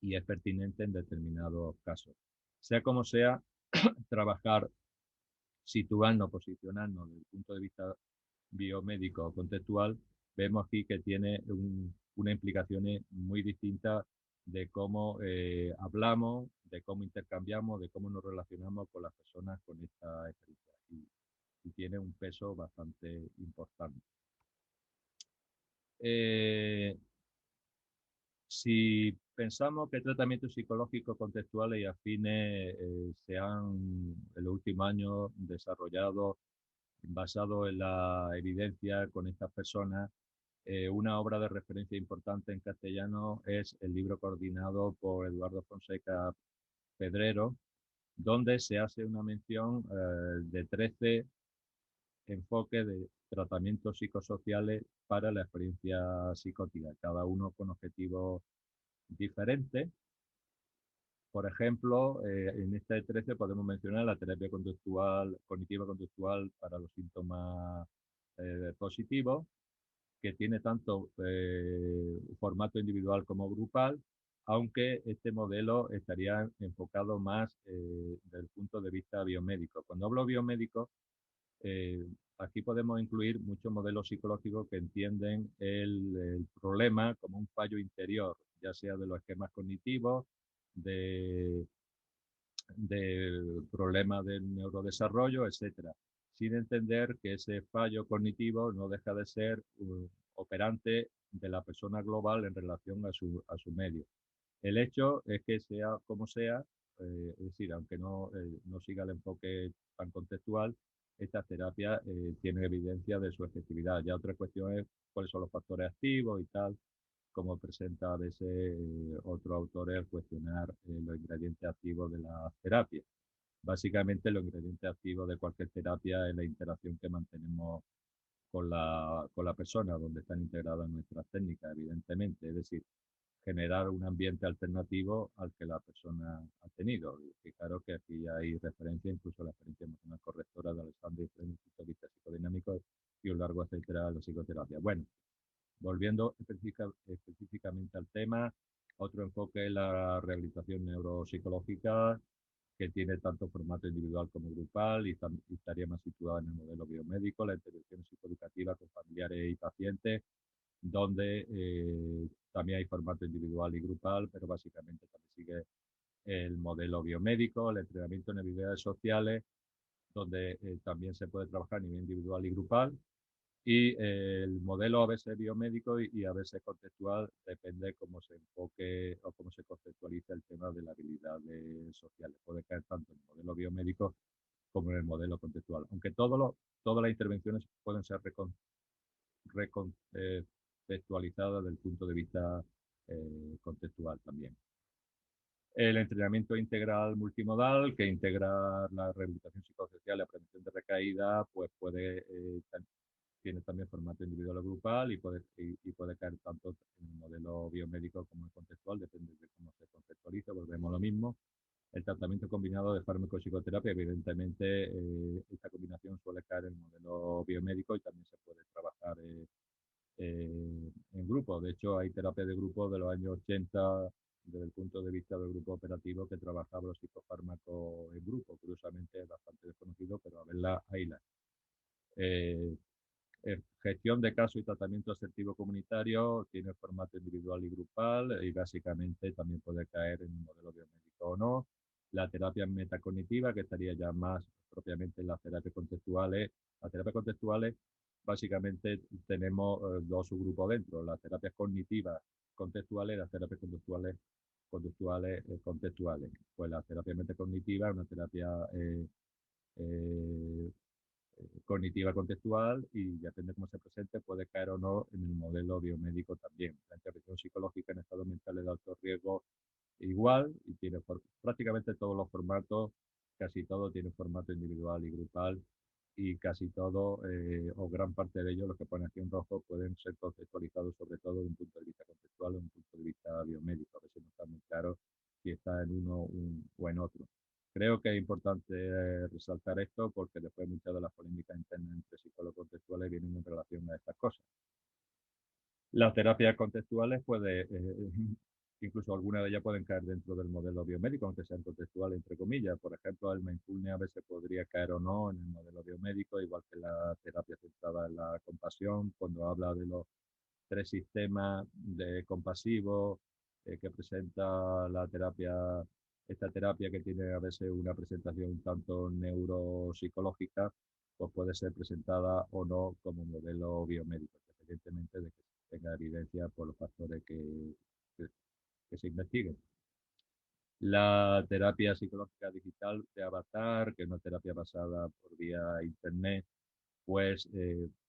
C: Y es pertinente en determinados casos. Sea como sea, trabajar, situarnos, posicionarnos desde el punto de vista biomédico o contextual, vemos aquí que tiene una implicación muy distinta de cómo hablamos, de cómo intercambiamos, de cómo nos relacionamos con las personas con esta experiencia. Y tiene un peso bastante importante. Si pensamos que tratamientos psicológicos contextuales y afines se han en los últimos años desarrollado basado en la evidencia con estas personas, Una obra de referencia importante en castellano es el libro coordinado por Eduardo Fonseca Pedrero, donde se hace una mención de 13 enfoques de tratamientos psicosociales para la experiencia psicótica, cada uno con objetivos diferentes. Por ejemplo, en este 13 podemos mencionar la terapia conductual, cognitiva conductual para los síntomas positivos, que tiene tanto formato individual como grupal, aunque este modelo estaría enfocado más desde el punto de vista biomédico. Cuando hablo biomédico, eh, aquí podemos incluir muchos modelos psicológicos que entienden el problema como un fallo interior, ya sea de los esquemas cognitivos, de, de problemas del neurodesarrollo, etcétera, sin entender que ese fallo cognitivo no deja de ser operante de la persona global en relación a su medio. El hecho es que sea como sea, es decir, aunque no siga el enfoque tan contextual, esta terapia tiene evidencia de su efectividad. Ya otra cuestión es cuáles son los factores activos y tal, como presenta a veces otro autor al cuestionar los ingredientes activos de la terapia. Básicamente los ingredientes activos de cualquier terapia es la interacción que mantenemos con la persona, donde están integradas nuestras técnicas, evidentemente. Es decir, generar un ambiente alternativo al que la persona ha tenido. Y fijaros que aquí hay referencia incluso a la experiencia emocional correctora de Alexander desde el punto de vista psicodinámico y un largo etcétera de la psicoterapia. Bueno, volviendo específicamente al tema, otro enfoque es la rehabilitación neuropsicológica, que tiene tanto formato individual como grupal y estaría más situada en el modelo biomédico, la intervención psicoeducativa con familiares y pacientes, donde también hay formato individual y grupal, pero básicamente también sigue el modelo biomédico, el entrenamiento en habilidades sociales, donde también se puede trabajar a nivel individual y grupal, y el modelo a veces biomédico y a veces contextual, depende cómo se enfoque o cómo se conceptualiza el tema de las habilidades sociales. Puede caer tanto en el modelo biomédico como en el modelo contextual, aunque todas las intervenciones pueden ser recontextualizadas desde el punto de vista contextual también. El entrenamiento integral multimodal, que integra la rehabilitación psicosocial y la prevención de recaída, pues tiene también formato individual o grupal y puede caer tanto en el modelo biomédico como en el contextual, depende de cómo se conceptualiza, volvemos a lo mismo. El tratamiento combinado de fármaco-psicoterapia, evidentemente, esta combinación suele caer en el modelo biomédico y también se puede trabajar en grupo. De hecho, hay terapia de grupo de los años 80, desde el punto de vista del grupo operativo, que trabajaba los psicofármacos en grupo. Curiosamente, es bastante desconocido, pero a verla, ahí la. Eh, Gestión de caso y tratamiento asertivo comunitario tiene formato individual y grupal y básicamente también puede caer en un modelo biomédico o no. La terapia metacognitiva, que estaría ya más propiamente en las terapias contextuales. Las terapias contextuales, básicamente tenemos dos subgrupos dentro, las terapias cognitivas contextuales y las terapias contextuales. Pues la terapia metacognitiva es una terapia eh, cognitiva contextual y depende de cómo se presente puede caer o no en el modelo biomédico también. La intervención psicológica en estados mentales de alto riesgo igual y tiene prácticamente todos los formatos, casi todo tiene formato individual y grupal y casi todo o gran parte de ellos, los que ponen aquí en rojo, pueden ser conceptualizados sobre todo desde un punto de vista contextual o un punto de vista biomédico. A veces no está muy claro si está en uno o en otro. Creo que es importante resaltar esto porque después muchas de las polémicas internas entre psicólogos contextuales vienen en relación a estas cosas. Las terapias contextuales incluso algunas de ellas pueden caer dentro del modelo biomédico, aunque sean contextuales entre comillas. Por ejemplo, el mindfulness a veces podría caer o no en el modelo biomédico, igual que la terapia centrada en la compasión, cuando habla de los 3 sistemas de compasivos que presenta esta terapia que tiene a veces una presentación un tanto neuropsicológica, pues puede ser presentada o no como modelo biomédico, independientemente de que tenga evidencia por los factores que, que se investiguen. La terapia psicológica digital de Avatar, que es una terapia basada por vía internet, pues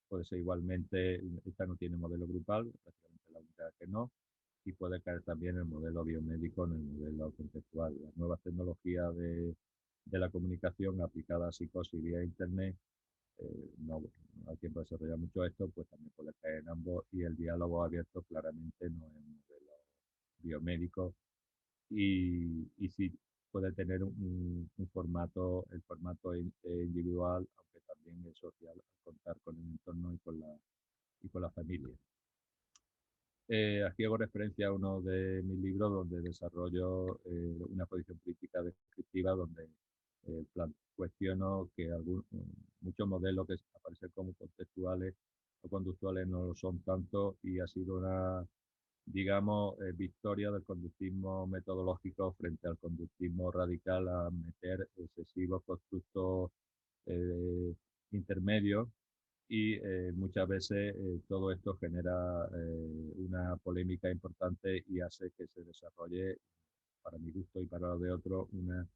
C: puede ser igualmente, esta no tiene modelo grupal, prácticamente la única que no, y puede caer también el modelo biomédico en el modelo conceptual. Las nuevas tecnologías de la comunicación aplicada a psicosis vía Internet, no hay tiempo de desarrollar mucho esto, pues también puede caer en ambos, y el diálogo abierto claramente no es un modelo biomédico, y sí puede tener un formato, el formato individual, aunque también es social, al contar con el entorno y con la familia. Aquí hago referencia a uno de mis libros donde desarrollo una posición crítica descriptiva donde cuestiono que muchos modelos que aparecen como contextuales o conductuales no lo son tanto, y ha sido una, digamos, victoria del conductismo metodológico frente al conductismo radical a meter excesivos constructos intermedios, y muchas veces todo esto genera una polémica importante y hace que se desarrolle, para mi gusto y para lo de otros, una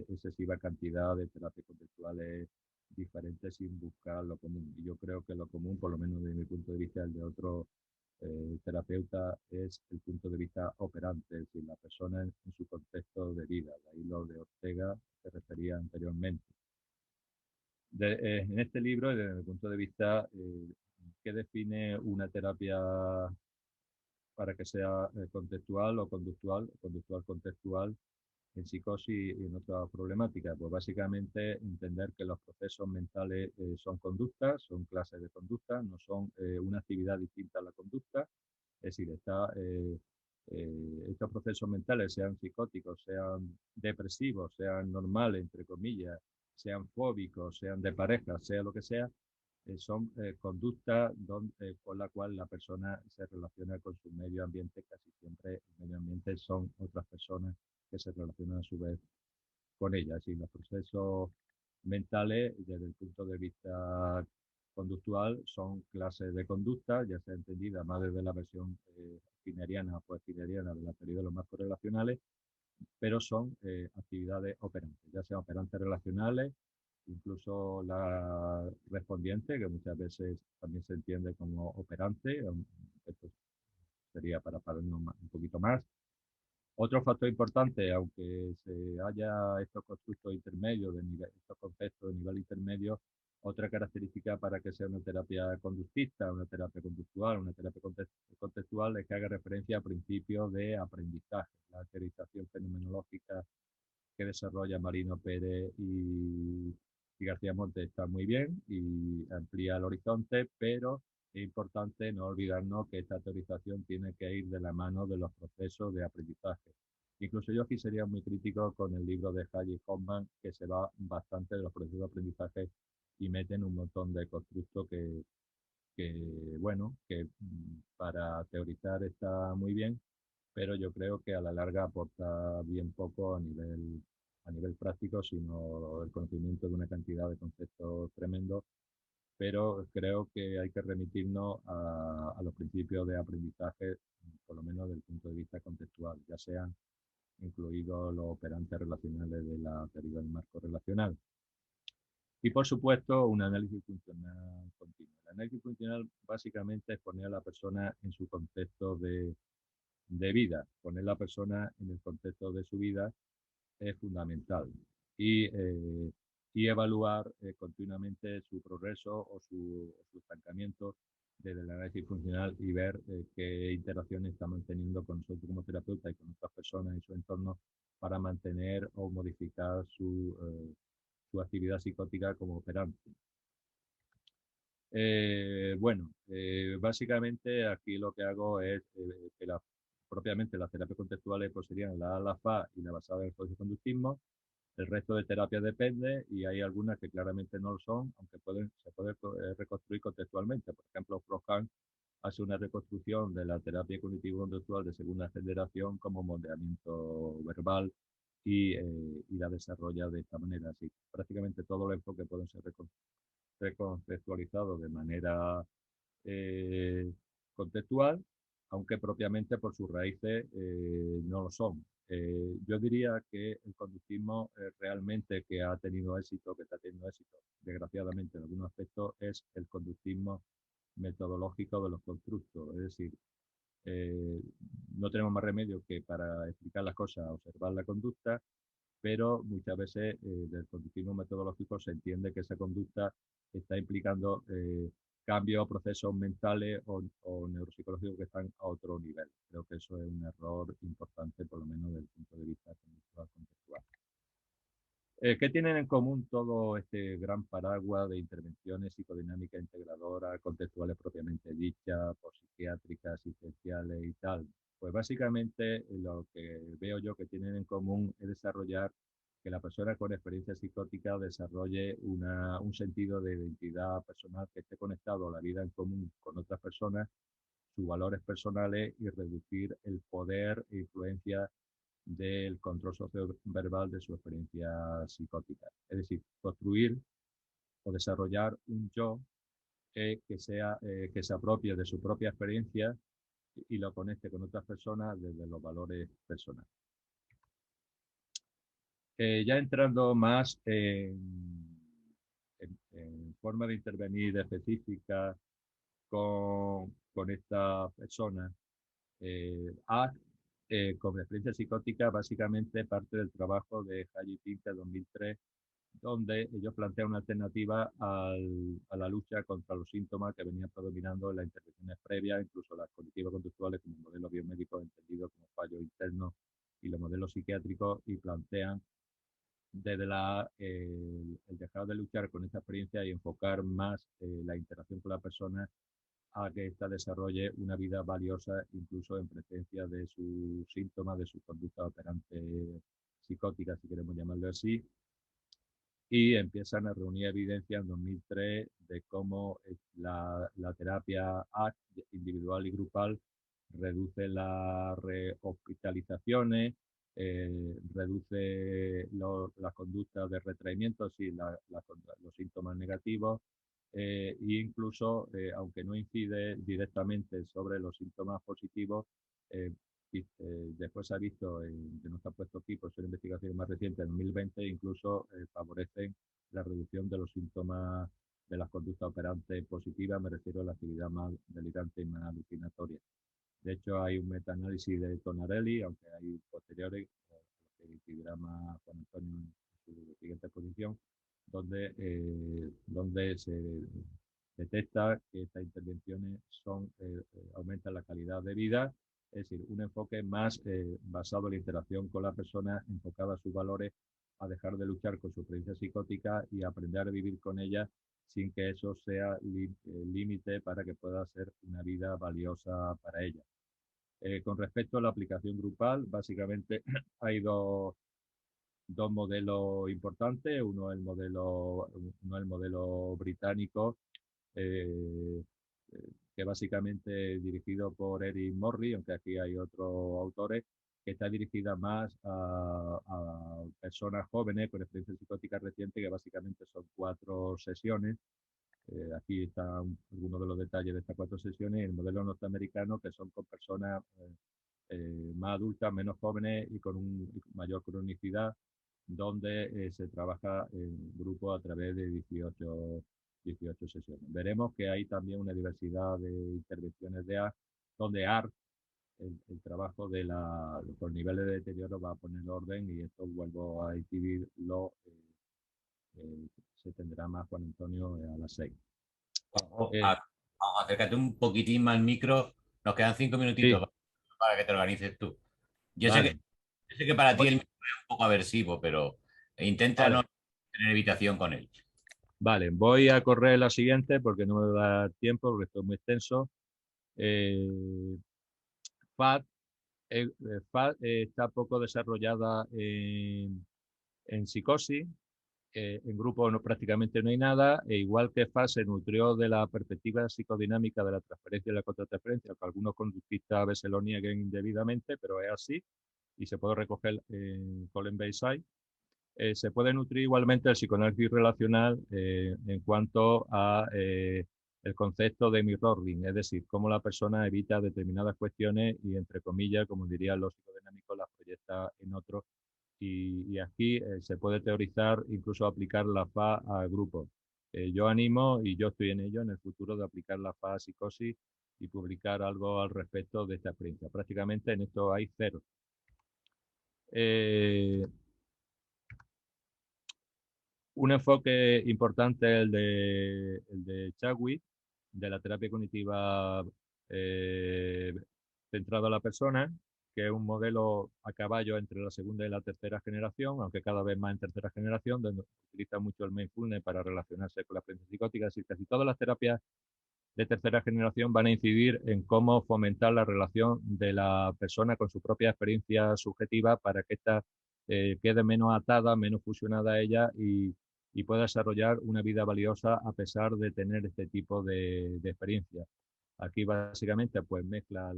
C: excesiva cantidad de terapias conceptuales diferentes sin buscar lo común. Y yo creo que lo común, por lo menos desde mi punto de vista, el de otro terapeuta, es el punto de vista operante, es decir, la persona en su contexto de vida. De ahí lo de Ortega se refería anteriormente. En este libro, desde mi punto de vista, ¿qué define una terapia para que sea contextual o conductual contextual en psicosis y en otras problemáticas? Pues básicamente entender que los procesos mentales son conductas, son clases de conducta, no son una actividad distinta a la conducta. Es decir, estos procesos mentales, sean psicóticos, sean depresivos, sean normales, entre comillas, sean fóbicos, sean de pareja, sea lo que sea, son conductas con la cual la persona se relaciona con su medio ambiente. Casi siempre el medio ambiente son otras personas que se relacionan a su vez con ellas. Y los procesos mentales, desde el punto de vista conductual, son clases de conducta, ya sea entendida más desde la versión skinneriana o skinneriana de la teoría de los marcos relacionales, pero son actividades operantes, ya sean operantes relacionales, incluso la respondiente, que muchas veces también se entiende como operante. Esto sería para pararnos un poquito más. Otro factor importante, aunque se haya estos constructos intermedios, estos conceptos de nivel intermedio, otra característica para que sea una terapia conductista, una terapia conductual, una terapia contextual, es que haga referencia a principios de aprendizaje. La teorización fenomenológica que desarrolla Marino Pérez y García Montes está muy bien y amplía el horizonte, pero es importante no olvidarnos que esta teorización tiene que ir de la mano de los procesos de aprendizaje. Incluso yo aquí sería muy crítico con el libro de Hayek Hoffman, que se va bastante de los procesos de aprendizaje y meten un montón de constructos bueno, que para teorizar está muy bien, pero yo creo que a la larga aporta bien poco a nivel práctico, sino el conocimiento de una cantidad de conceptos tremendos. Pero creo que hay que remitirnos a los principios de aprendizaje, por lo menos desde el punto de vista conceptual, ya sean incluidos los operantes relacionales de la teoría del marco relacional. Y por supuesto, un análisis funcional continuo. El análisis funcional básicamente es poner a la persona en su contexto de vida. Poner a la persona en el contexto de su vida es fundamental. Y evaluar continuamente su progreso o su estancamiento desde el análisis funcional, y ver qué interacciones está manteniendo con nosotros como terapeuta y con otras personas y su entorno para mantener o modificar su actividad psicótica como operante. Básicamente aquí lo que hago es que propiamente las terapias contextuales pues serían la FA y la basada en el conductismo. El resto de terapias depende, y hay algunas que claramente no lo son, aunque se puede reconstruir contextualmente. Por ejemplo, Frohn hace una reconstrucción de la terapia cognitivo-conductual de segunda generación como moldeamiento verbal, y la desarrolla de esta manera. Así, prácticamente todo el enfoque puede ser reconceptualizado de manera contextual, aunque propiamente por sus raíces no lo son. Yo diría que el conductismo realmente que ha tenido éxito, que está teniendo éxito, desgraciadamente en algunos aspectos, es el conductismo metodológico de los constructos. Es decir, no tenemos más remedio que para explicar las cosas, observar la conducta, pero muchas veces del conductismo metodológico se entiende que esa conducta está implicando cambios o procesos mentales o neuropsicológicos que están a otro nivel. Creo que eso es un error importante, por lo menos desde el punto de vista conductual contextual. ¿Qué tienen en común todo este gran paraguas de intervenciones psicodinámicas integradoras, contextuales propiamente dichas, psiquiátricas, asistenciales y tal? Pues básicamente lo que veo yo que tienen en común es desarrollar que la persona con experiencia psicótica desarrolle un sentido de identidad personal que esté conectado a la vida en común con otras personas, sus valores personales y reducir el poder e influencia del control socioverbal de su experiencia psicótica. Es decir, construir o desarrollar un yo que se apropie de su propia experiencia y lo conecte con otras personas desde los valores personales. Ya entrando más en forma de intervenir específica con esta persona, con experiencia psicótica, básicamente parte del trabajo de Haji Pinker 2003, donde ellos plantean una alternativa a la lucha contra los síntomas que venían predominando en las intervenciones previas, incluso las cognitivas conductuales como modelos biomédicos entendidos como fallos internos y los modelos psiquiátricos, y plantean desde el dejar de luchar con esta experiencia y enfocar más la interacción con la persona a que ésta desarrolle una vida valiosa, incluso en presencia de sus síntomas, de su conducta operante psicótica, si queremos llamarlo así, y empiezan a reunir evidencia en 2003 de cómo la terapia ACT individual y grupal reduce las rehospitalizaciones, reduce las conductas de retraimiento, sí, los síntomas negativos, e incluso, aunque no incide directamente sobre los síntomas positivos, después se ha visto, que no está puesto aquí por ser investigaciones más recientes, en 2020, incluso favorecen la reducción de los síntomas de las conductas operantes positivas, me refiero a la actividad más delirante y más alucinatoria. De hecho, hay un metaanálisis de Tonarelli, aunque hay posteriores, que incidirá más Juan Antonio en su siguiente exposición, donde se detecta que estas intervenciones aumentan la calidad de vida, es decir, un enfoque más basado en la interacción con la persona, enfocada a sus valores, a dejar de luchar con su experiencia psicótica y aprender a vivir con ella sin que eso sea límite para que pueda ser una vida valiosa para ella. Con respecto a la aplicación grupal, básicamente hay dos modelos importantes. Uno es el modelo británico, que básicamente es dirigido por Eric Morley, aunque aquí hay otros autores, que está dirigida más a personas jóvenes con experiencia psicótica reciente, que básicamente son 4 sesiones. Aquí están algunos de los detalles de estas 4 sesiones. Y el modelo norteamericano, que son con personas más adultas, menos jóvenes y con mayor cronicidad, donde se trabaja en grupo a través de 18 sesiones. Veremos que hay también una diversidad de intervenciones de ART, donde ART, el trabajo con niveles de deterioro, va a poner orden, y esto vuelvo a incidirlo, se tendrá más Juan Antonio a las 6.
A: Acércate un poquitín más al micro, nos quedan 5 minutitos
C: Sí,
A: para que te organices tú. Yo
C: vale.
A: sé que para ti el micro es un poco aversivo, pero intenta no
C: Vale.
A: tener evitación con él.
C: Vale, voy a correr la siguiente porque no me va a dar tiempo, porque esto es muy extenso. FAT, FAT está poco desarrollada en psicosis. En grupo prácticamente no hay nada, e igual que FAT se nutrió de la perspectiva psicodinámica de la transferencia y la contratransferencia, que algunos conductistas a veces lo nieguen indebidamente, pero es así, y se puede recoger en Colin Bayside. Se puede nutrir igualmente el psicoanálisis relacional en cuanto a el concepto de mirroring, es decir, cómo la persona evita determinadas cuestiones y, entre comillas, como dirían los psicodinámicos, las proyecta afecta en otro. Y aquí se puede teorizar, incluso aplicar la FA a grupos. Yo animo, y yo estoy en ello, en el futuro, de aplicar la FA a psicosis y publicar algo al respecto de esta experiencia. Prácticamente en esto hay cero. Un enfoque importante es el de Chadwick, de la terapia cognitiva centrada a la persona, que es un modelo a caballo entre la segunda y la tercera generación, aunque cada vez más en tercera generación, donde utiliza mucho el mindfulness para relacionarse con la experiencia psicótica. Así que casi todas las terapias de tercera generación van a incidir en cómo fomentar la relación de la persona con su propia experiencia subjetiva para que ésta quede menos atada, menos fusionada a ella y pueda desarrollar una vida valiosa a pesar de tener este tipo de experiencias. Aquí básicamente pues mezcla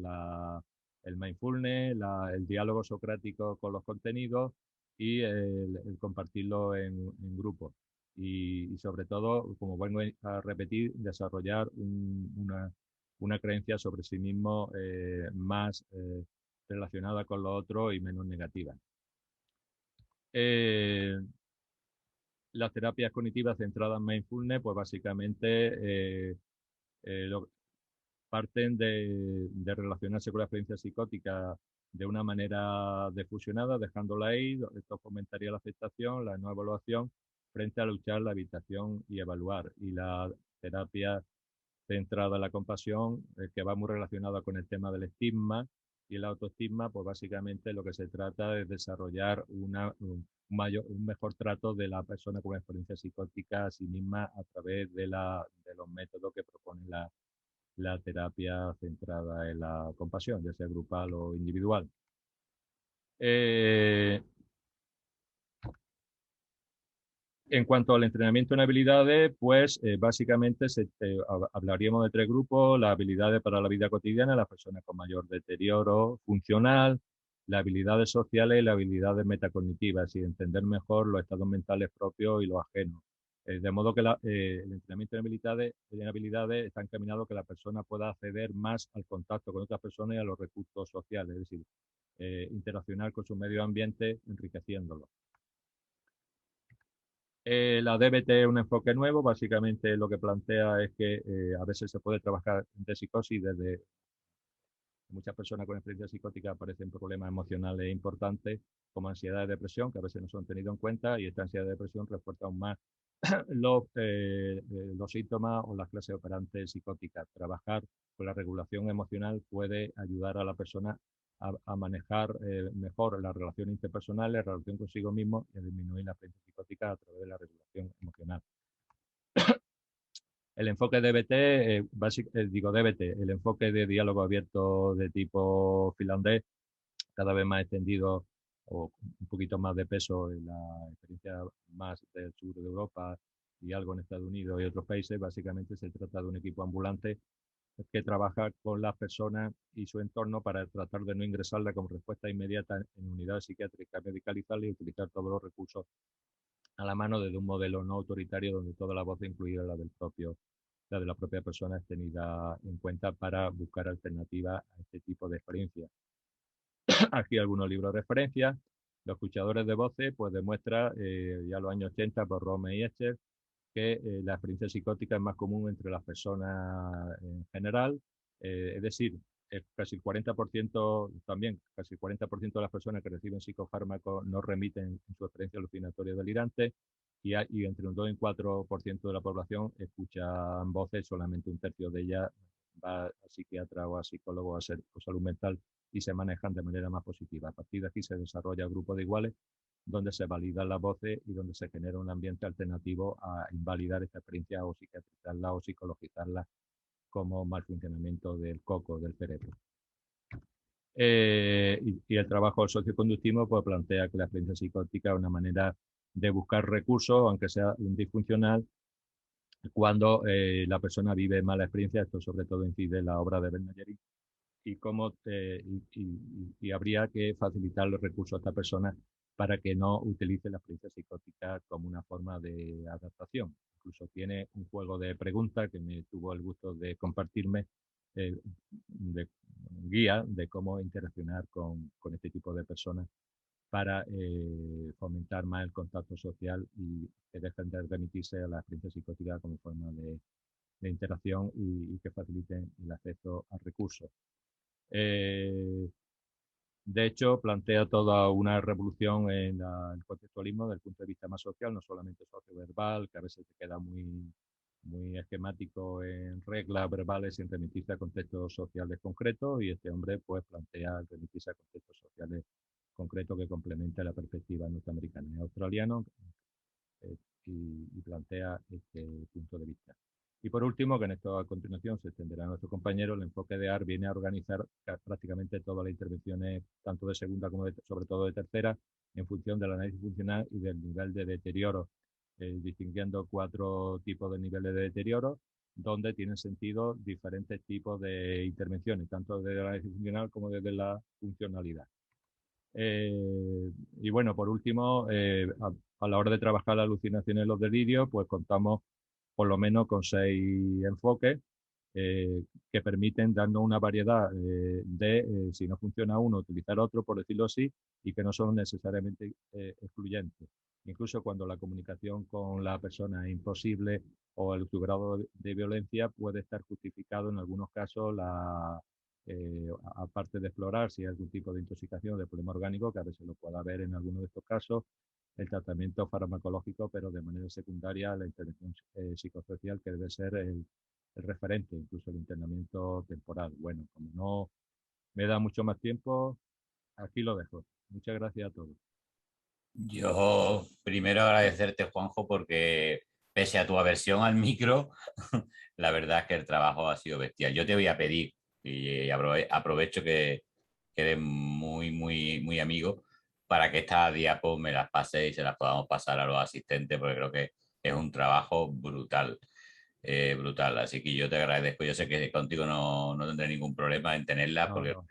C: el mindfulness, el diálogo socrático con los contenidos y el compartirlo en grupo. Y sobre todo, como vengo a repetir, desarrollar una creencia sobre sí mismo más relacionada con lo otro y menos negativa. Las terapias cognitivas centradas en mindfulness, pues básicamente parten de relacionarse con la experiencia psicótica de una manera defusionada, dejándola ahí. Esto fomentaría la aceptación, la no evaluación, frente a luchar la evitación y evaluar. Y la terapia centrada en la compasión, que va muy relacionada con el tema del estigma y el autoestigma, pues básicamente lo que se trata es desarrollar un mejor trato de la persona con experiencia psicótica a sí misma a través de los métodos que propone la terapia centrada en la compasión, ya sea grupal o individual. En cuanto al entrenamiento en habilidades, pues básicamente hablaríamos de tres grupos: las habilidades para la vida cotidiana, las personas con mayor deterioro funcional, las habilidades sociales y las habilidades metacognitivas, y entender mejor los estados mentales propios y los ajenos. De modo que el entrenamiento en habilidades está encaminado a que la persona pueda acceder más al contacto con otras personas y a los recursos sociales, es decir, interaccionar con su medio ambiente enriqueciéndolo. La DBT es un enfoque nuevo. Básicamente lo que plantea es que a veces se puede trabajar de psicosis desde muchas personas con experiencia psicótica aparecen problemas emocionales importantes como ansiedad y depresión, que a veces no son tenidos en cuenta, y esta ansiedad y depresión refuerza aún más los síntomas o las clases operantes psicóticas. Trabajar con la regulación emocional puede ayudar a la persona a manejar mejor las relaciones interpersonales, la relación consigo mismo, y a disminuir la experiencia psicótica a través de la regulación emocional. El enfoque DBT, el enfoque de diálogo abierto de tipo finlandés, cada vez más extendido o un poquito más de peso en la experiencia más del sur de Europa y algo en Estados Unidos y otros países. Básicamente se trata de un equipo ambulante que trabaja con las personas y su entorno para tratar de no ingresarla como respuesta inmediata en unidades psiquiátricas, medicalizarla y utilizar todos los recursos a la mano desde un modelo no autoritario donde toda la voz, incluida la de la propia persona, es tenida en cuenta para buscar alternativas a este tipo de experiencias. Aquí algunos libros de referencia. Los escuchadores de voces, pues demuestra ya en los años 80 por Rome y Escher que la experiencia psicótica es más común entre las personas en general, es decir, casi el 40%, también casi el 40% de las personas que reciben psicofármacos no remiten en su experiencia alucinatoria delirante, y entre un 2 y un 4% de la población escuchan voces. Solamente un tercio de ellas va a psiquiatra o a psicólogo o salud mental y se manejan de manera más positiva. A partir de aquí se desarrolla grupo de iguales donde se validan las voces y donde se genera un ambiente alternativo a invalidar esta experiencia o psiquiatrizarla o psicologizarla como mal funcionamiento del coco, del cerebro. Y el trabajo socioconductivo pues plantea que la experiencia psicótica es una manera de buscar recursos, aunque sea disfuncional, cuando la persona vive mala experiencia. Esto sobre todo incide en la obra de Bernayeri, y cómo habría que facilitar los recursos a esta persona para que no utilice la experiencia psicótica como una forma de adaptación. Incluso tiene un juego de preguntas que me tuvo el gusto de compartirme, de guía de cómo interaccionar con este tipo de personas para fomentar más el contacto social y que dejen de remitirse a la experiencia psicótica como forma de interacción y que faciliten el acceso a recursos. De hecho, plantea toda una revolución en el conceptualismo desde el punto de vista más social, no solamente socioverbal, que a veces se queda muy esquemático en reglas verbales sin remitirse a contextos sociales concretos, y este hombre pues plantea remitirse a contextos sociales concretos que complementa la perspectiva norteamericana y australiano, y plantea este punto de vista. Y por último, que en esto a continuación se extenderá a nuestro compañero, el enfoque de AR viene a organizar prácticamente todas las intervenciones, tanto de segunda como sobre todo de tercera, en función del análisis funcional y del nivel de deterioro, distinguiendo 4 tipos de niveles de deterioro, donde tienen sentido diferentes tipos de intervenciones, tanto desde el análisis funcional como desde la funcionalidad. Y bueno, por último, a la hora de trabajar las alucinaciones y los delirios, pues contamos por lo menos con 6 enfoques que permiten darnos una variedad si no funciona uno, utilizar otro, por decirlo así, y que no son necesariamente excluyentes. Incluso cuando la comunicación con la persona es imposible o su grado de violencia, puede estar justificado en algunos casos aparte de explorar si hay algún tipo de intoxicación o de problema orgánico, que a veces lo pueda haber en algunos de estos casos, el tratamiento farmacológico, pero de manera secundaria la intervención psicosocial, que debe ser el referente, incluso el internamiento temporal. Bueno, como no me da mucho más tiempo, aquí lo dejo. Muchas gracias a todos.
A: Yo primero agradecerte, Juanjo, porque pese a tu aversión al micro, la verdad es que el trabajo ha sido bestial. Yo te voy a pedir, y aprovecho que eres muy amigo, para que estas diapos me las pases y se las podamos pasar a los asistentes, porque creo que es un trabajo brutal. Brutal, así que yo te agradezco. Yo sé que contigo no tendré ningún problema en tenerlas,
C: No,
A: porque es
C: no,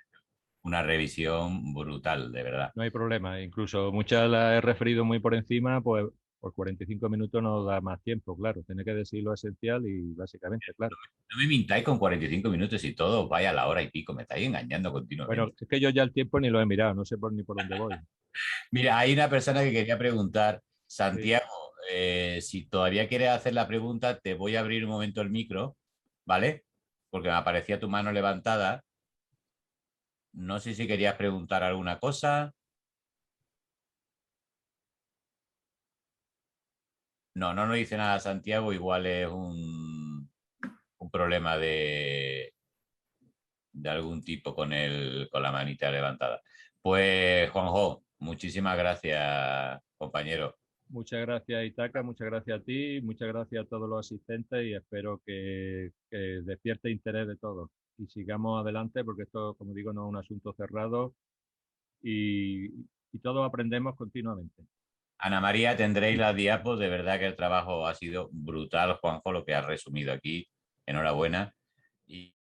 A: una revisión brutal, de verdad.
C: no hay problema. Incluso muchas las he referido muy por encima, pues por 45 minutos no da más tiempo, claro. Tiene que decir lo esencial y básicamente, claro.
A: No me mintáis con 45 minutos y todo, vaya a la hora y pico, me estáis engañando
C: Bueno,
A: continuamente.
C: es que yo ya el tiempo ni lo he mirado, no sé ni por dónde voy.
A: Mira, hay una persona que quería preguntar,
C: Sí,
A: Santiago, si todavía quieres hacer la pregunta, te voy a abrir un momento el micro, ¿vale? Porque me aparecía tu mano levantada. No sé si querías preguntar alguna cosa. No, no nos dice nada Santiago, igual es un problema de algún tipo con la manita levantada. Pues, Juanjo, muchísimas gracias, compañero.
C: muchas gracias, Itaca, muchas gracias a ti, muchas gracias a todos los asistentes y espero que despierte interés de todos y sigamos adelante porque esto, como digo, no es un asunto cerrado y, y todos aprendemos continuamente.
A: Ana María, tendréis las diapos. De verdad que el trabajo ha sido brutal, Juanjo, lo que has resumido aquí. Enhorabuena. Y